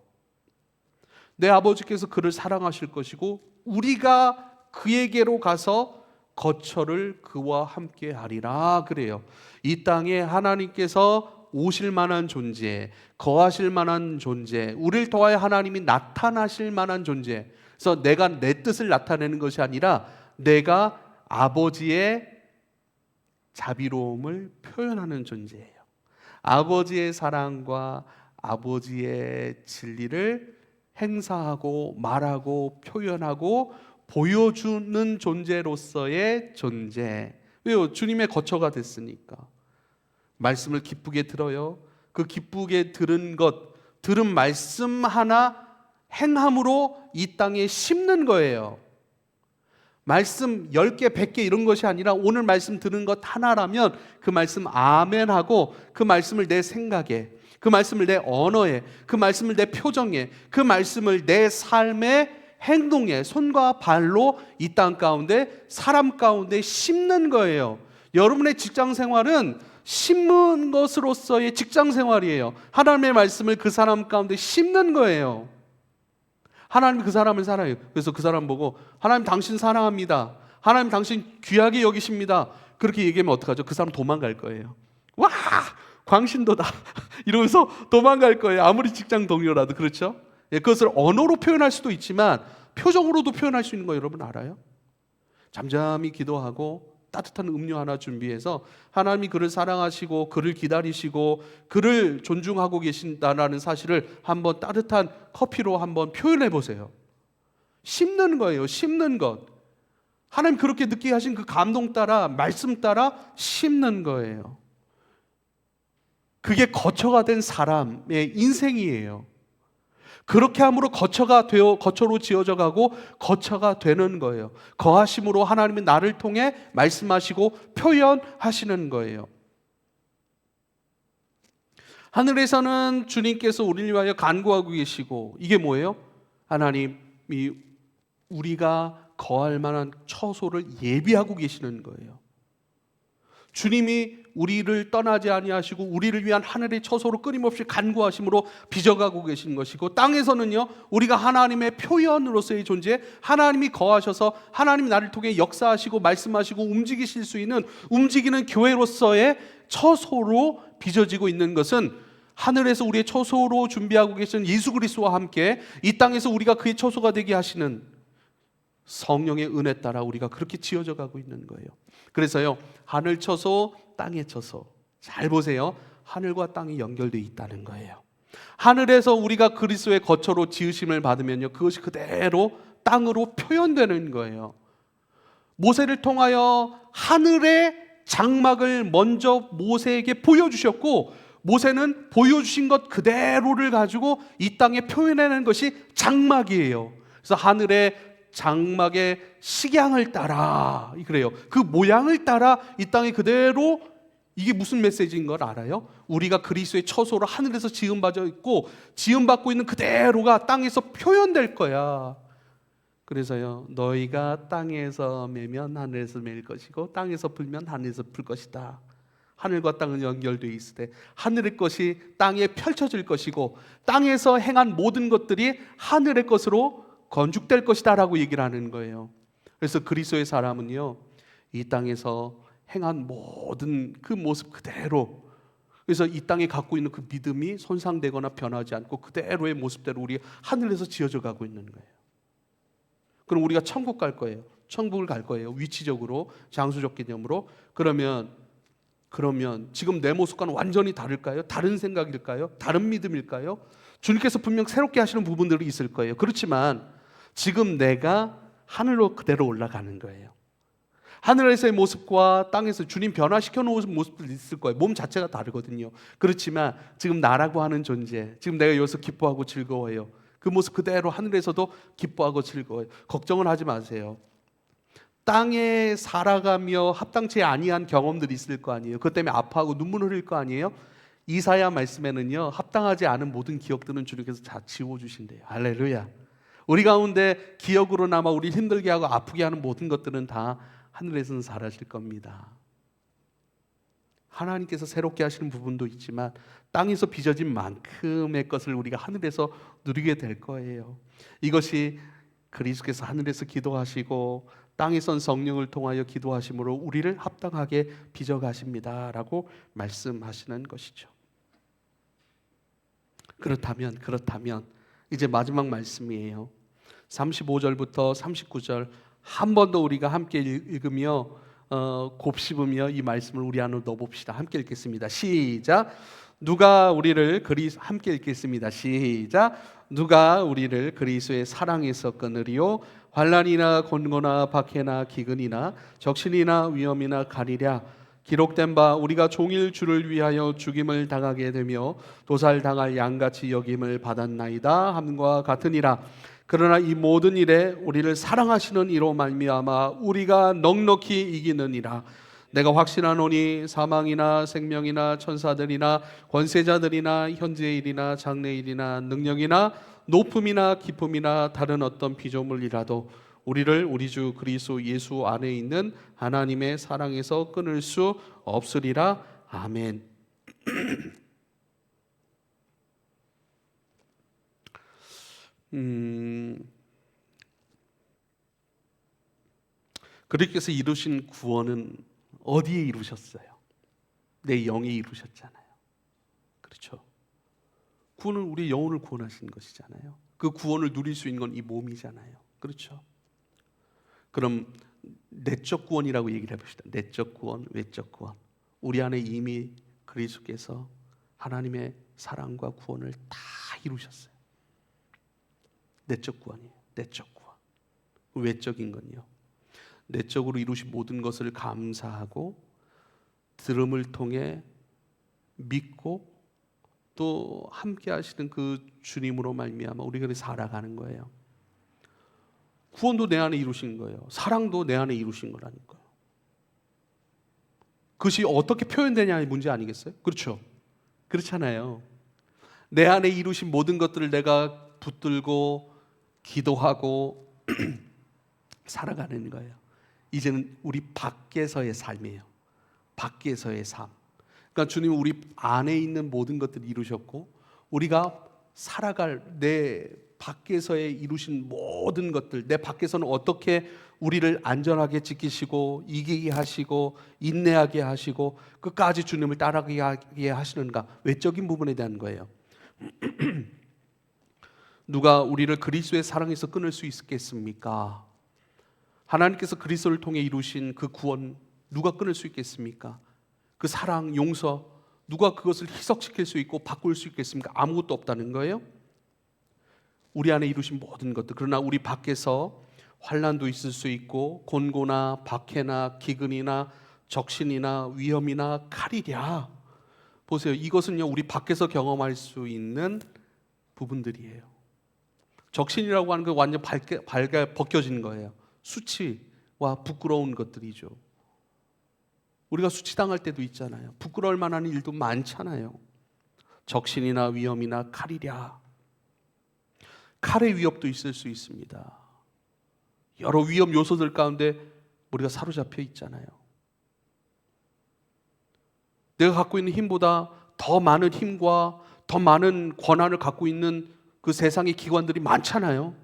A: 내 아버지께서 그를 사랑하실 것이고 우리가 그에게로 가서 거처를 그와 함께 하리라. 그래요. 이 땅에 하나님께서 오실 만한 존재, 거하실 만한 존재, 우리를 통하여 하나님이 나타나실 만한 존재. 그래서 내가 내 뜻을 나타내는 것이 아니라 내가 아버지의 자비로움을 표현하는 존재예요. 아버지의 사랑과 아버지의 진리를 행사하고 말하고 표현하고 보여주는 존재로서의 존재. 왜요? 주님의 거처가 됐으니까. 말씀을 기쁘게 들어요. 그 기쁘게 들은 말씀 하나 행함으로 이 땅에 심는 거예요. 말씀 10개, 100개 이런 것이 아니라 오늘 말씀 들은 것 하나라면 그 말씀 아멘하고 그 말씀을 내 생각에, 그 말씀을 내 언어에, 그 말씀을 내 표정에, 그 말씀을 내 삶의 행동에 손과 발로 이 땅 가운데 사람 가운데 심는 거예요. 여러분의 직장 생활은 심는 것으로서의 직장 생활이에요. 하나님의 말씀을 그 사람 가운데 심는 거예요. 하나님 그 사람을 사랑해요. 그래서 그 사람 보고 하나님 당신 사랑합니다. 하나님 당신 귀하게 여기십니다. 그렇게 얘기하면 어떡하죠? 그 사람 도망갈 거예요. 와, 광신도다 이러면서 도망갈 거예요. 아무리 직장 동료라도. 그렇죠? 예, 그것을 언어로 표현할 수도 있지만 표정으로도 표현할 수 있는 거 여러분 알아요? 잠잠히 기도하고 따뜻한 음료 하나 준비해서 하나님이 그를 사랑하시고 그를 기다리시고 그를 존중하고 계신다는 사실을 한번 따뜻한 커피로 한번 표현해 보세요. 씹는 거예요. 씹는 것. 하나님 그렇게 느끼게 하신 그 감동 따라, 말씀 따라 씹는 거예요. 그게 거처가 된 사람의 인생이에요. 그렇게 함으로 거처로 지어져 가고 거처가 되는 거예요. 거하심으로 하나님이 나를 통해 말씀하시고 표현하시는 거예요. 하늘에서는 주님께서 우리를 위하여 간구하고 계시고, 이게 뭐예요? 하나님이 우리가 거할 만한 처소를 예비하고 계시는 거예요. 주님이 우리를 떠나지 아니하시고 우리를 위한 하늘의 처소로 끊임없이 간구하심으로 빚어가고 계신 것이고, 땅에서는요 우리가 하나님의 표현으로서의 존재, 하나님이 거하셔서 하나님이 나를 통해 역사하시고 말씀하시고 움직이실 수 있는 움직이는 교회로서의 처소로 빚어지고 있는 것은 하늘에서 우리의 처소로 준비하고 계신 예수 그리스도와 함께 이 땅에서 우리가 그의 처소가 되게 하시는 성령의 은혜 따라 우리가 그렇게 지어져 가고 있는 거예요. 그래서요 하늘 처소, 땅의 처소, 잘 보세요. 하늘과 땅이 연결되어 있다는 거예요. 하늘에서 우리가 그리스도의 거처로 지으심을 받으면요 그것이 그대로 땅으로 표현되는 거예요. 모세를 통하여 하늘의 장막을 먼저 모세에게 보여주셨고, 모세는 보여주신 것 그대로를 가지고 이 땅에 표현하는 것이 장막이에요. 그래서 하늘의 장막의 식양을 따라, 그래요. 그 모양을 따라 이 땅에 그대로, 이게 무슨 메시지인 걸 알아요? 우리가 그리스도의 처소로 하늘에서 지음받아 있고 지음받고 있는 그대로가 땅에서 표현될 거야. 그래서요 너희가 땅에서 매면 하늘에서 매일 것이고 땅에서 불면 하늘에서 불 것이다. 하늘과 땅은 연결되어 있을 때 하늘의 것이 땅에 펼쳐질 것이고 땅에서 행한 모든 것들이 하늘의 것으로 건축될 것이다 라고 얘기를 하는 거예요. 그래서 그리스도의 사람은요 이 땅에서 행한 모든 그 모습 그대로, 그래서 이 땅에 갖고 있는 그 믿음이 손상되거나 변하지 않고 그대로의 모습대로 우리 하늘에서 지어져 가고 있는 거예요. 그럼 우리가 천국 갈 거예요. 천국을 갈 거예요. 위치적으로, 장수적 개념으로. 그러면 지금 내 모습과는 완전히 다를까요? 다른 생각일까요? 다른 믿음일까요? 주님께서 분명 새롭게 하시는 부분들이 있을 거예요. 그렇지만 지금 내가 하늘로 그대로 올라가는 거예요. 하늘에서의 모습과 땅에서 주님 변화시켜 놓은 모습들이 있을 거예요. 몸 자체가 다르거든요. 그렇지만 지금 나라고 하는 존재, 지금 내가 여기서 기뻐하고 즐거워해요. 그 모습 그대로 하늘에서도 기뻐하고 즐거워요. 걱정은 하지 마세요. 땅에 살아가며 합당치 아니한 경험들이 있을 거 아니에요. 그것 때문에 아파하고 눈물 흘릴 거 아니에요. 이사야 말씀에는요 합당하지 않은 모든 기억들은 주님께서 다 지워주신대요. 할렐루야. 우리 가운데 기억으로 남아 우리 힘들게 하고 아프게 하는 모든 것들은 다 하늘에서는 사라질 겁니다. 하나님께서 새롭게 하시는 부분도 있지만 땅에서 빚어진 만큼의 것을 우리가 하늘에서 누리게 될 거예요. 이것이 그리스도께서 하늘에서 기도하시고 땅에선 성령을 통하여 기도하심으로 우리를 합당하게 빚어가십니다 라고 말씀하시는 것이죠. 그렇다면 이제 마지막 말씀이에요. 35절부터 39절 한 번 더 우리가 함께 읽으며 곱씹으며 이 말씀을 우리 안으로 넣어봅시다. 함께 읽겠습니다. 시작. 함께 읽겠습니다. 시작. 누가 우리를 그리스도의 사랑에서 끊으리요? 환난이나 곤고나 박해나 기근이나 적신이나 위험이나 가리랴. 기록된 바 우리가 종일 주를 위하여 죽임을 당하게 되며 도살당할 양같이 여김을 받았나이다 함과 같으니라. 그러나 이 모든 일에 우리를 사랑하시는 이로 말미암아 우리가 넉넉히 이기느니라. 내가 확신하노니 사망이나 생명이나 천사들이나 권세자들이나 현재의 일이나 장래의 일이나 능력이나 높음이나 깊음이나 다른 어떤 피조물이라도 우리를 우리 주 그리스도 예수 안에 있는 하나님의 사랑에서 끊을 수 없으리라. 아멘. 그리스도께서 이루신 구원은 어디에 이루셨어요? 내 영에 이루셨잖아요. 그렇죠? 구원은 우리 영혼을 구원하신 것이잖아요. 그 구원을 누릴 수 있는 건 이 몸이잖아요. 그렇죠? 그럼 내적 구원이라고 얘기를 해봅시다. 내적 구원, 외적 구원. 우리 안에 이미 그리스도께서 하나님의 사랑과 구원을 다 이루셨어요. 내적 구원이에요. 내적 구원. 외적인 건요, 내적으로 이루신 모든 것을 감사하고 들음을 통해 믿고 또 함께 하시는 그 주님으로 말미암아 우리가 살아가는 거예요. 구원도 내 안에 이루신 거예요. 사랑도 내 안에 이루신 거라니까요. 그것이 어떻게 표현되냐의 문제 아니겠어요? 그렇죠? 그렇잖아요. 내 안에 이루신 모든 것들을 내가 붙들고 기도하고 살아가는 거예요. 이제는 우리 밖에서의 삶이에요. 밖에서의 삶. 그러니까 주님은 우리 안에 있는 모든 것들을 이루셨고 우리가 살아갈 내 밖에서의 이루신 모든 것들, 내 밖에서는 어떻게 우리를 안전하게 지키시고 이기게 하시고 인내하게 하시고 끝까지 주님을 따라가게 하시는가, 외적인 부분에 대한 거예요. 누가 우리를 그리스도의 사랑에서 끊을 수 있겠습니까? 하나님께서 그리스도를 통해 이루신 그 구원 누가 끊을 수 있겠습니까? 그 사랑, 용서 누가 그것을 희석시킬 수 있고 바꿀 수 있겠습니까? 아무것도 없다는 거예요. 우리 안에 이루신 모든 것들. 그러나 우리 밖에서 환난도 있을 수 있고 곤고나 박해나 기근이나 적신이나 위험이나 칼이랴. 보세요. 이것은요 우리 밖에서 경험할 수 있는 부분들이에요. 적신이라고 하는 건 완전 밝게 벗겨진 거예요. 수치와 부끄러운 것들이죠. 우리가 수치당할 때도 있잖아요. 부끄러울 만한 일도 많잖아요. 적신이나 위험이나 칼이랴. 칼의 위협도 있을 수 있습니다. 여러 위험 요소들 가운데 우리가 사로잡혀 있잖아요. 내가 갖고 있는 힘보다 더 많은 힘과 더 많은 권한을 갖고 있는 그 세상의 기관들이 많잖아요.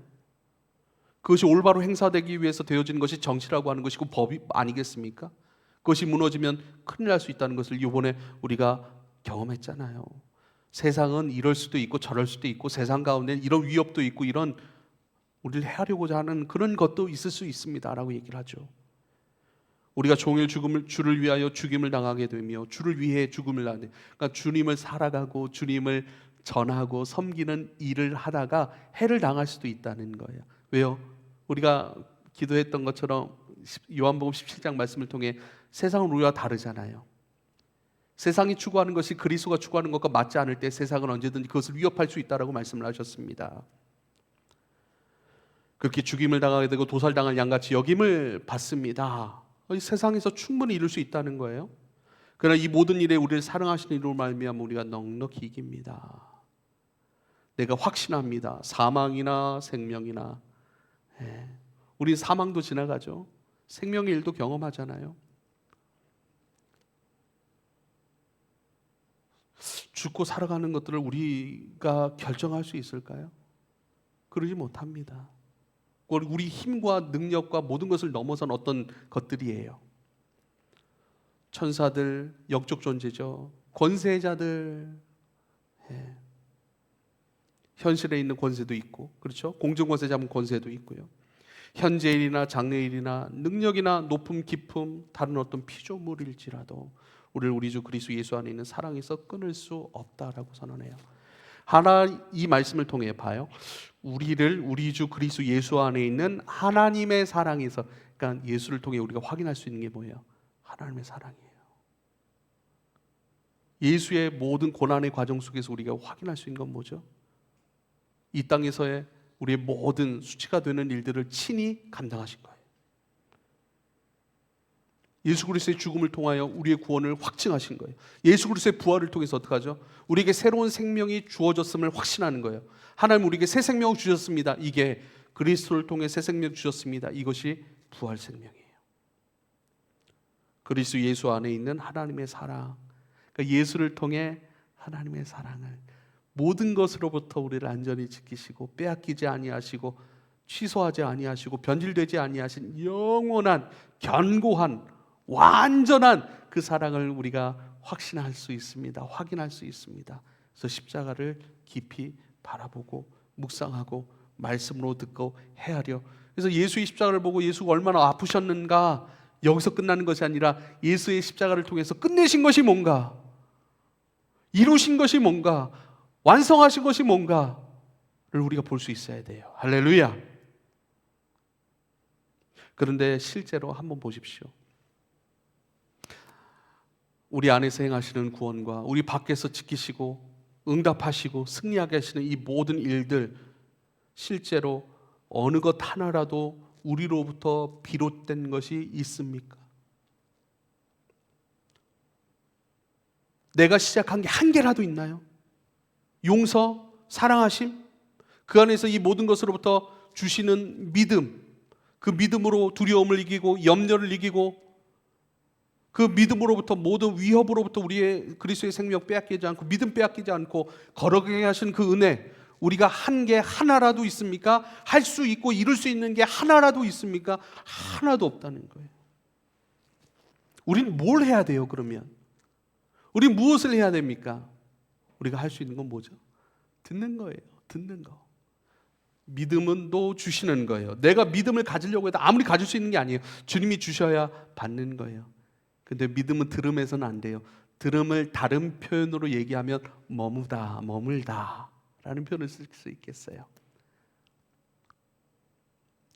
A: 그것이 올바로 행사되기 위해서 되어지는 것이 정치라고 하는 것이고 법이 아니겠습니까? 그것이 무너지면 큰일 날 수 있다는 것을 이번에 우리가 경험했잖아요. 세상은 이럴 수도 있고 저럴 수도 있고 세상 가운데 이런 위협도 있고 이런 우리를 해하려고자 하는 그런 것도 있을 수 있습니다라고 얘기를 하죠. 우리가 종일 주를 위하여 죽임을 당하게 되며 주를 위해 죽음을 당하게, 그러니까 주님을 살아가고 주님을 전하고 섬기는 일을 하다가 해를 당할 수도 있다는 거예요. 왜요? 우리가 기도했던 것처럼 요한복음 17장 말씀을 통해 세상은 우리와 다르잖아요. 세상이 추구하는 것이 그리스도가 추구하는 것과 맞지 않을 때 세상은 언제든지 그것을 위협할 수 있다라고 말씀을 하셨습니다. 그렇게 죽임을 당하게 되고 도살당할 양같이 여김을 받습니다. 세상에서 충분히 이룰 수 있다는 거예요. 그러나 이 모든 일에 우리를 사랑하시는 이로 말미암아 우리가 넉넉히 이깁니다. 내가 확신합니다. 사망이나 생명이나, 우리 사망도 지나가죠. 생명의 일도 경험하잖아요. 죽고 살아가는 것들을 우리가 결정할 수 있을까요? 그러지 못합니다. 우리 힘과 능력과 모든 것을 넘어선 어떤 것들이에요. 천사들, 영적 존재죠. 권세자들, 현실에 있는 권세도 있고, 그렇죠? 공중권세 잡은 권세도 있고요. 현재일이나 장래일이나 능력이나 높음 깊음 다른 어떤 피조물일지라도 우리를 우리 주 그리스도 예수 안에 있는 사랑에서 끊을 수 없다라고 선언해요. 하나 이 말씀을 통해 봐요. 우리를 우리 주 그리스도 예수 안에 있는 하나님의 사랑에서, 그러니까 예수를 통해 우리가 확인할 수 있는 게 뭐예요? 하나님의 사랑이에요. 예수의 모든 고난의 과정 속에서 우리가 확인할 수 있는 건 뭐죠? 이 땅에서의 우리의 모든 수치가 되는 일들을 친히 감당하신 거예요. 예수 그리스도의 죽음을 통하여 우리의 구원을 확증하신 거예요. 예수 그리스도의 부활을 통해서 어떻게 하죠? 우리에게 새로운 생명이 주어졌음을 확신하는 거예요. 하나님 우리에게 새 생명을 주셨습니다. 이게 그리스도를 통해 새 생명 주셨습니다. 이것이 부활 생명이에요. 그리스도 예수 안에 있는 하나님의 사랑, 그러니까 예수를 통해 하나님의 사랑을 모든 것으로부터 우리를 안전히 지키시고 빼앗기지 아니하시고 취소하지 아니하시고 변질되지 아니하신 영원한 견고한 완전한 그 사랑을 우리가 확신할 수 있습니다. 확인할 수 있습니다. 그래서 십자가를 깊이 바라보고 묵상하고 말씀으로 듣고 헤아려. 그래서 예수의 십자가를 보고 예수가 얼마나 아프셨는가, 여기서 끝나는 것이 아니라 예수의 십자가를 통해서 끝내신 것이 뭔가, 이루신 것이 뭔가, 완성하신 것이 뭔가를 우리가 볼 수 있어야 돼요. 할렐루야. 그런데 실제로 한번 보십시오. 우리 안에서 행하시는 구원과 우리 밖에서 지키시고 응답하시고 승리하게 하시는 이 모든 일들, 실제로 어느 것 하나라도 우리로부터 비롯된 것이 있습니까? 내가 시작한 게 한 개라도 있나요? 용서, 사랑하심, 그 안에서 이 모든 것으로부터 주시는 믿음, 그 믿음으로 두려움을 이기고 염려를 이기고 그 믿음으로부터 모든 위협으로부터 우리의 그리스도의 생명 빼앗기지 않고 믿음 빼앗기지 않고 걸어가게 하신 그 은혜, 우리가 한 게 하나라도 있습니까? 할 수 있고 이룰 수 있는 게 하나라도 있습니까? 하나도 없다는 거예요. 우리는 뭘 해야 돼요, 그러면? 우리 무엇을 해야 됩니까? 우리가 할 수 있는 건 뭐죠? 듣는 거예요. 듣는 거. 믿음은 또 주시는 거예요. 내가 믿음을 가지려고 해도 아무리 가질 수 있는 게 아니에요. 주님이 주셔야 받는 거예요. 근데 믿음은 들음에서는 안 돼요. 들음을 다른 표현으로 얘기하면 머물다 라는 표현을 쓸 수 있겠어요.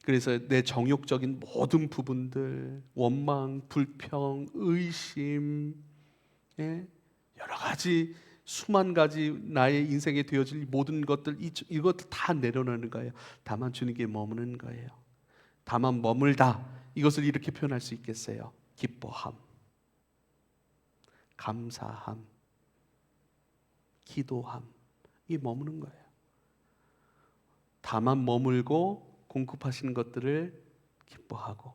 A: 그래서 내 정욕적인 모든 부분들, 원망, 불평, 의심, 여러 가지 수만 가지 나의 인생에 되어질 모든 것들, 이것들 다 내려놓는 거예요. 다만 주님께 머무는 거예요. 다만 머물다, 이것을 이렇게 표현할 수 있겠어요. 기뻐함, 감사함, 기도함, 이 머무는 거예요. 다만 머물고 공급하시는 것들을 기뻐하고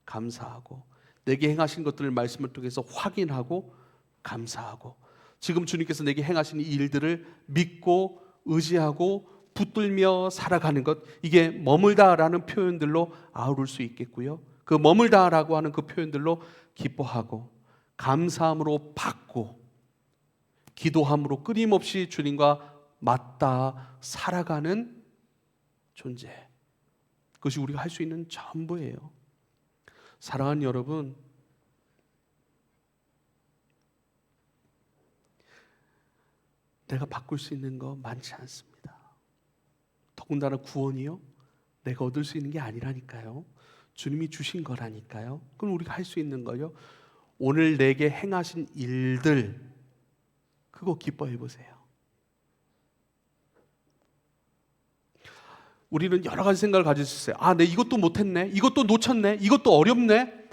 A: 감사하고 내게 행하신 것들을 말씀을 통해서 확인하고 감사하고 지금 주님께서 내게 행하신 일들을 믿고 의지하고 붙들며 살아가는 것, 이게 머물다라는 표현들로 아우를 수 있겠고요. 그 머물다라고 하는 그 표현들로 기뻐하고 감사함으로 받고 기도함으로 끊임없이 주님과 맞닿아 살아가는 존재, 그것이 우리가 할 수 있는 전부예요. 사랑하는 여러분, 내가 바꿀 수 있는 거 많지 않습니다. 더군다나 구원이요, 내가 얻을 수 있는 게 아니라니까요. 주님이 주신 거라니까요. 그럼 우리가 할 수 있는 거요, 오늘 내게 행하신 일들, 그거 기뻐해 보세요. 우리는 여러 가지 생각을 가질 수 있어요. 내 이것도 못했네, 이것도 놓쳤네, 이것도 어렵네,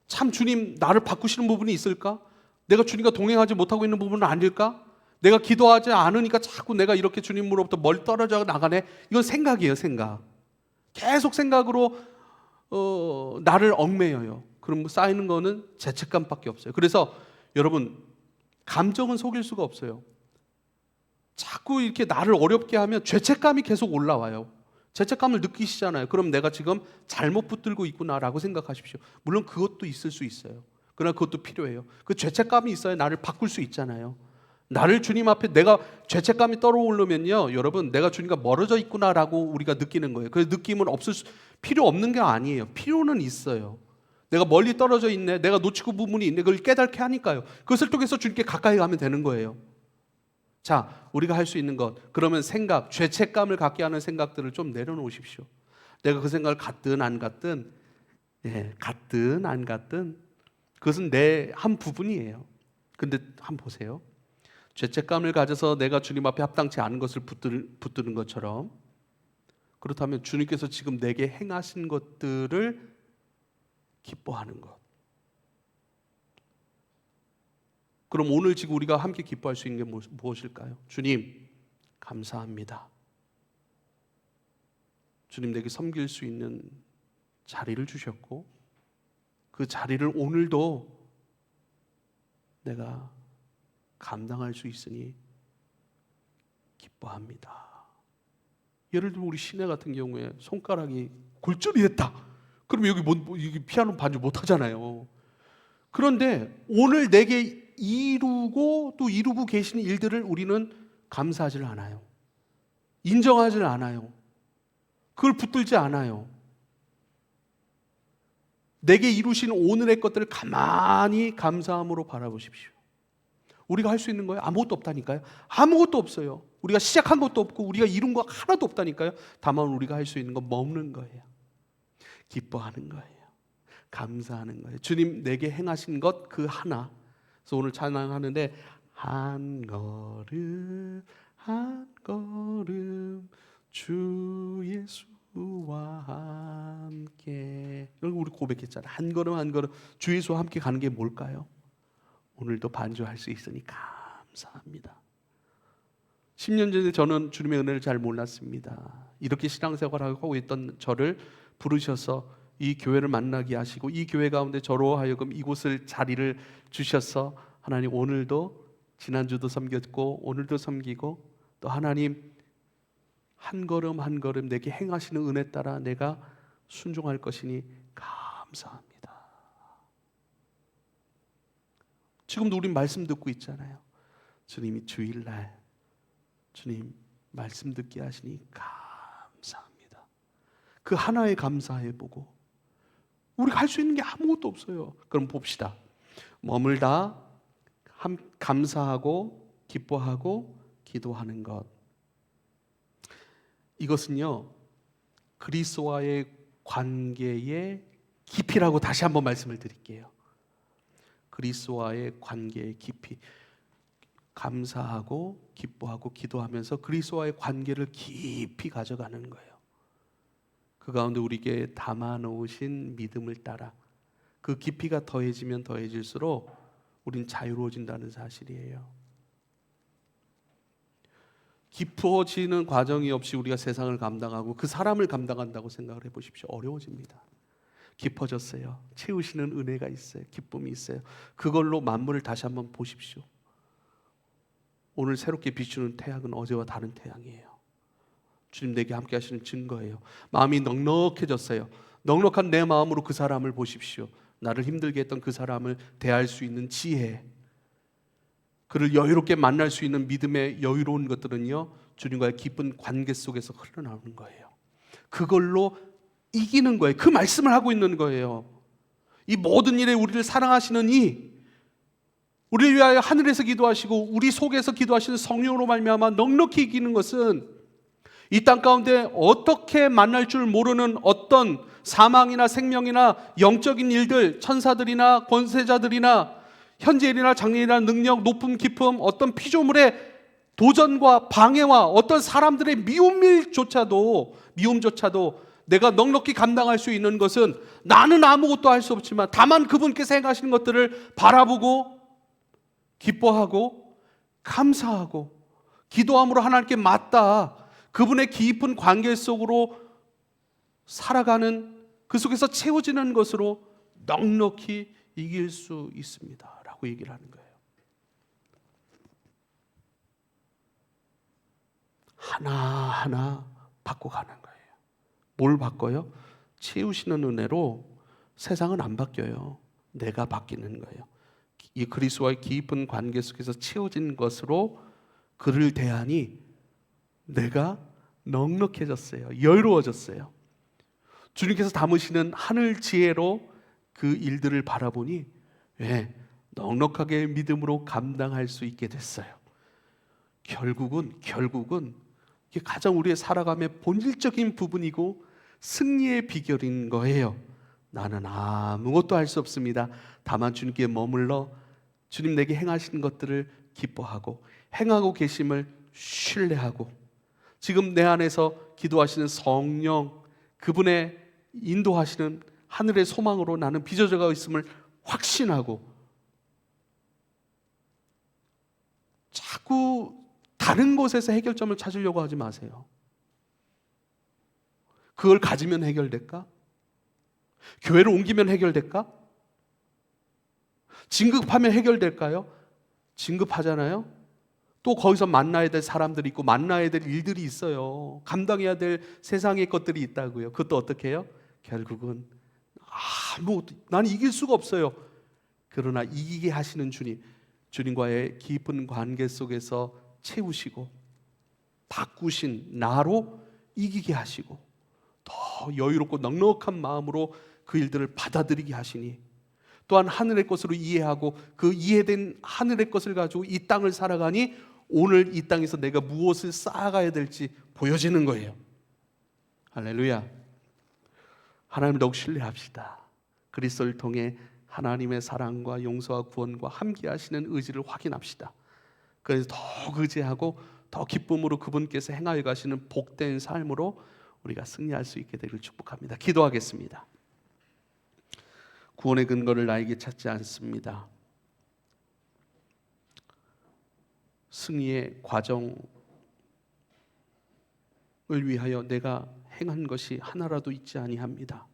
A: 참 주님 나를 바꾸시는 부분이 있을까? 내가 주님과 동행하지 못하고 있는 부분은 아닐까? 내가 기도하지 않으니까 자꾸 내가 이렇게 주님으로부터 멀리 떨어져 나가네. 이건 생각이에요, 생각. 계속 생각으로 나를 얽매여요. 그럼 쌓이는 거는 죄책감밖에 없어요. 그래서 여러분, 감정은 속일 수가 없어요. 자꾸 이렇게 나를 어렵게 하면 죄책감이 계속 올라와요. 죄책감을 느끼시잖아요. 그럼 내가 지금 잘못 붙들고 있구나라고 생각하십시오. 물론 그것도 있을 수 있어요. 그러나 그것도 필요해요. 그 죄책감이 있어야 나를 바꿀 수 있잖아요. 나를 주님 앞에, 내가 죄책감이 떨어오르면요, 여러분, 내가 주님과 멀어져 있구나라고 우리가 느끼는 거예요. 그 느낌은 필요 없는 게 아니에요. 필요는 있어요. 내가 멀리 떨어져 있네, 내가 놓치고 부분이 있네, 그걸 깨닫게 하니까요. 그것을 통해서 주님께 가까이 가면 되는 거예요. 자, 우리가 할 수 있는 것, 그러면 생각, 죄책감을 갖게 하는 생각들을 좀 내려놓으십시오. 내가 그 생각을 갖든 안 갖든, 갖든 안 갖든, 그것은 내 한 부분이에요. 근데 한번 보세요. 죄책감을 가져서 내가 주님 앞에 합당치 않은 것을 붙드는 것처럼, 그렇다면 주님께서 지금 내게 행하신 것들을 기뻐하는 것, 그럼 오늘 지금 우리가 함께 기뻐할 수 있는 게 무엇일까요? 주님, 감사합니다. 주님, 내게 섬길 수 있는 자리를 주셨고 그 자리를 오늘도 내가 감당할 수 있으니 기뻐합니다. 예를 들면 우리 시내 같은 경우에 손가락이 골절이 됐다. 그럼 여기 피아노 반주 못 하잖아요. 그런데 오늘 내게 이루고 또 이루고 계시는 일들을 우리는 감사하지 않아요. 인정하지 않아요. 그걸 붙들지 않아요. 내게 이루신 오늘의 것들을 가만히 감사함으로 바라보십시오. 우리가 할 수 있는 거예요? 아무것도 없다니까요. 아무것도 없어요. 우리가 시작한 것도 없고 우리가 이룬 거 하나도 없다니까요. 다만 우리가 할 수 있는 건 먹는 거예요. 기뻐하는 거예요. 감사하는 거예요. 주님 내게 행하신 것 그 하나. 그래서 오늘 찬양하는데 한 걸음 한 걸음 주 예수와 함께. 여기 우리 고백했잖아요. 한 걸음 한 걸음 주 예수와 함께 가는 게 뭘까요? 오늘도 반주할 수 있으니 감사합니다. 10년 전에 저는 주님의 은혜를 잘 몰랐습니다. 이렇게 신앙생활을 하고 있던 저를 부르셔서 이 교회를 만나게 하시고 이 교회 가운데 저로 하여금 이곳을 자리를 주셔서 하나님 오늘도 지난주도 섬겼고 오늘도 섬기고 또 하나님 한 걸음 한 걸음 내게 행하시는 은혜 따라 내가 순종할 것이니 감사합니다. 지금도 우린 말씀 듣고 있잖아요. 주님이 주일날 주님 말씀 듣게 하시니 감사합니다. 그 하나에 감사해보고 우리가 할 수 있는 게 아무것도 없어요. 그럼 봅시다. 머물다 감사하고 기뻐하고 기도하는 것. 이것은요 그리스도와의 관계의 깊이라고 다시 한번 말씀을 드릴게요. 그리스도와의 관계의 깊이. 감사하고 기뻐하고 기도하면서 그리스도와의 관계를 깊이 가져가는 거예요. 그 가운데 우리에게 담아 놓으신 믿음을 따라 그 깊이가 더해지면 더해질수록 우린 자유로워진다는 사실이에요. 깊어지는 과정이 없이 우리가 세상을 감당하고 그 사람을 감당한다고 생각을 해보십시오. 어려워집니다. 깊어졌어요. 채우시는 은혜가 있어요. 기쁨이 있어요. 그걸로 만물을 다시 한번 보십시오. 오늘 새롭게 비추는 태양은 어제와 다른 태양이에요. 주님 내게 함께 하시는 증거예요. 마음이 넉넉해졌어요. 넉넉한 내 마음으로 그 사람을 보십시오. 나를 힘들게 했던 그 사람을 대할 수 있는 지혜, 그를 여유롭게 만날 수 있는 믿음의 여유로운 것들은요 주님과의 깊은 관계 속에서 흘러나오는 거예요. 그걸로 이기는 거예요. 그 말씀을 하고 있는 거예요. 이 모든 일에 우리를 사랑하시는 우리를 위하여 하늘에서 기도하시고 우리 속에서 기도하시는 성령으로 말미암아 넉넉히 이기는 것은 이 땅 가운데 어떻게 만날 줄 모르는 어떤 사망이나 생명이나 영적인 일들, 천사들이나 권세자들이나 현재일이나 장래일이나 능력, 높음, 깊음, 어떤 피조물의 도전과 방해와 어떤 사람들의 미움조차도 내가 넉넉히 감당할 수 있는 것은 나는 아무것도 할 수 없지만 다만 그분께서 행하시는 것들을 바라보고 기뻐하고 감사하고 기도함으로 하나님께 맞다. 그분의 깊은 관계 속으로 살아가는 그 속에서 채워지는 것으로 넉넉히 이길 수 있습니다. 라고 얘기를 하는 거예요. 하나하나 바꿔가는 거예요. 뭘 바꿔요? 채우시는 은혜로 세상은 안 바뀌어요. 내가 바뀌는 거예요. 이 그리스도와의 깊은 관계 속에서 채워진 것으로 그를 대하니 내가 넉넉해졌어요. 여유로워졌어요. 주님께서 담으시는 하늘 지혜로 그 일들을 바라보니 넉넉하게 믿음으로 감당할 수 있게 됐어요. 결국은 이게 가장 우리의 살아감의 본질적인 부분이고 승리의 비결인 거예요. 나는 아무것도 할 수 없습니다. 다만 주님께 머물러 주님 내게 행하시는 것들을 기뻐하고 행하고 계심을 신뢰하고 지금 내 안에서 기도하시는 성령 그분의 인도하시는 하늘의 소망으로 나는 빚어져가 있음을 확신하고 자꾸 다른 곳에서 해결점을 찾으려고 하지 마세요. 그걸 가지면 해결될까? 교회를 옮기면 해결될까? 진급하면 해결될까요? 진급하잖아요. 또 거기서 만나야 될 사람들이 있고 만나야 될 일들이 있어요. 감당해야 될 세상의 것들이 있다고요. 그것도 어떻게 해요? 결국은 난 이길 수가 없어요. 그러나 이기게 하시는 주님, 주님과의 깊은 관계 속에서 채우시고 바꾸신 나로 이기게 하시고 더 여유롭고 넉넉한 마음으로 그 일들을 받아들이게 하시니, 또한 하늘의 것으로 이해하고 그 이해된 하늘의 것을 가지고 이 땅을 살아가니 오늘 이 땅에서 내가 무엇을 쌓아가야 될지 보여지는 거예요. 할렐루야. 하나님 더욱 신뢰합시다. 그리스도를 통해 하나님의 사랑과 용서와 구원과 함께 하시는 의지를 확인합시다. 그래서 더욱 의지하고 더 기쁨으로 그분께서 행하여 가시는 복된 삶으로 우리가 승리할 수 있게 되기를 축복합니다. 기도하겠습니다. 구원의 근거를 나에게 찾지 않습니다. 승리의 과정을 위하여 내가 행한 것이 하나라도 있지 아니합니다.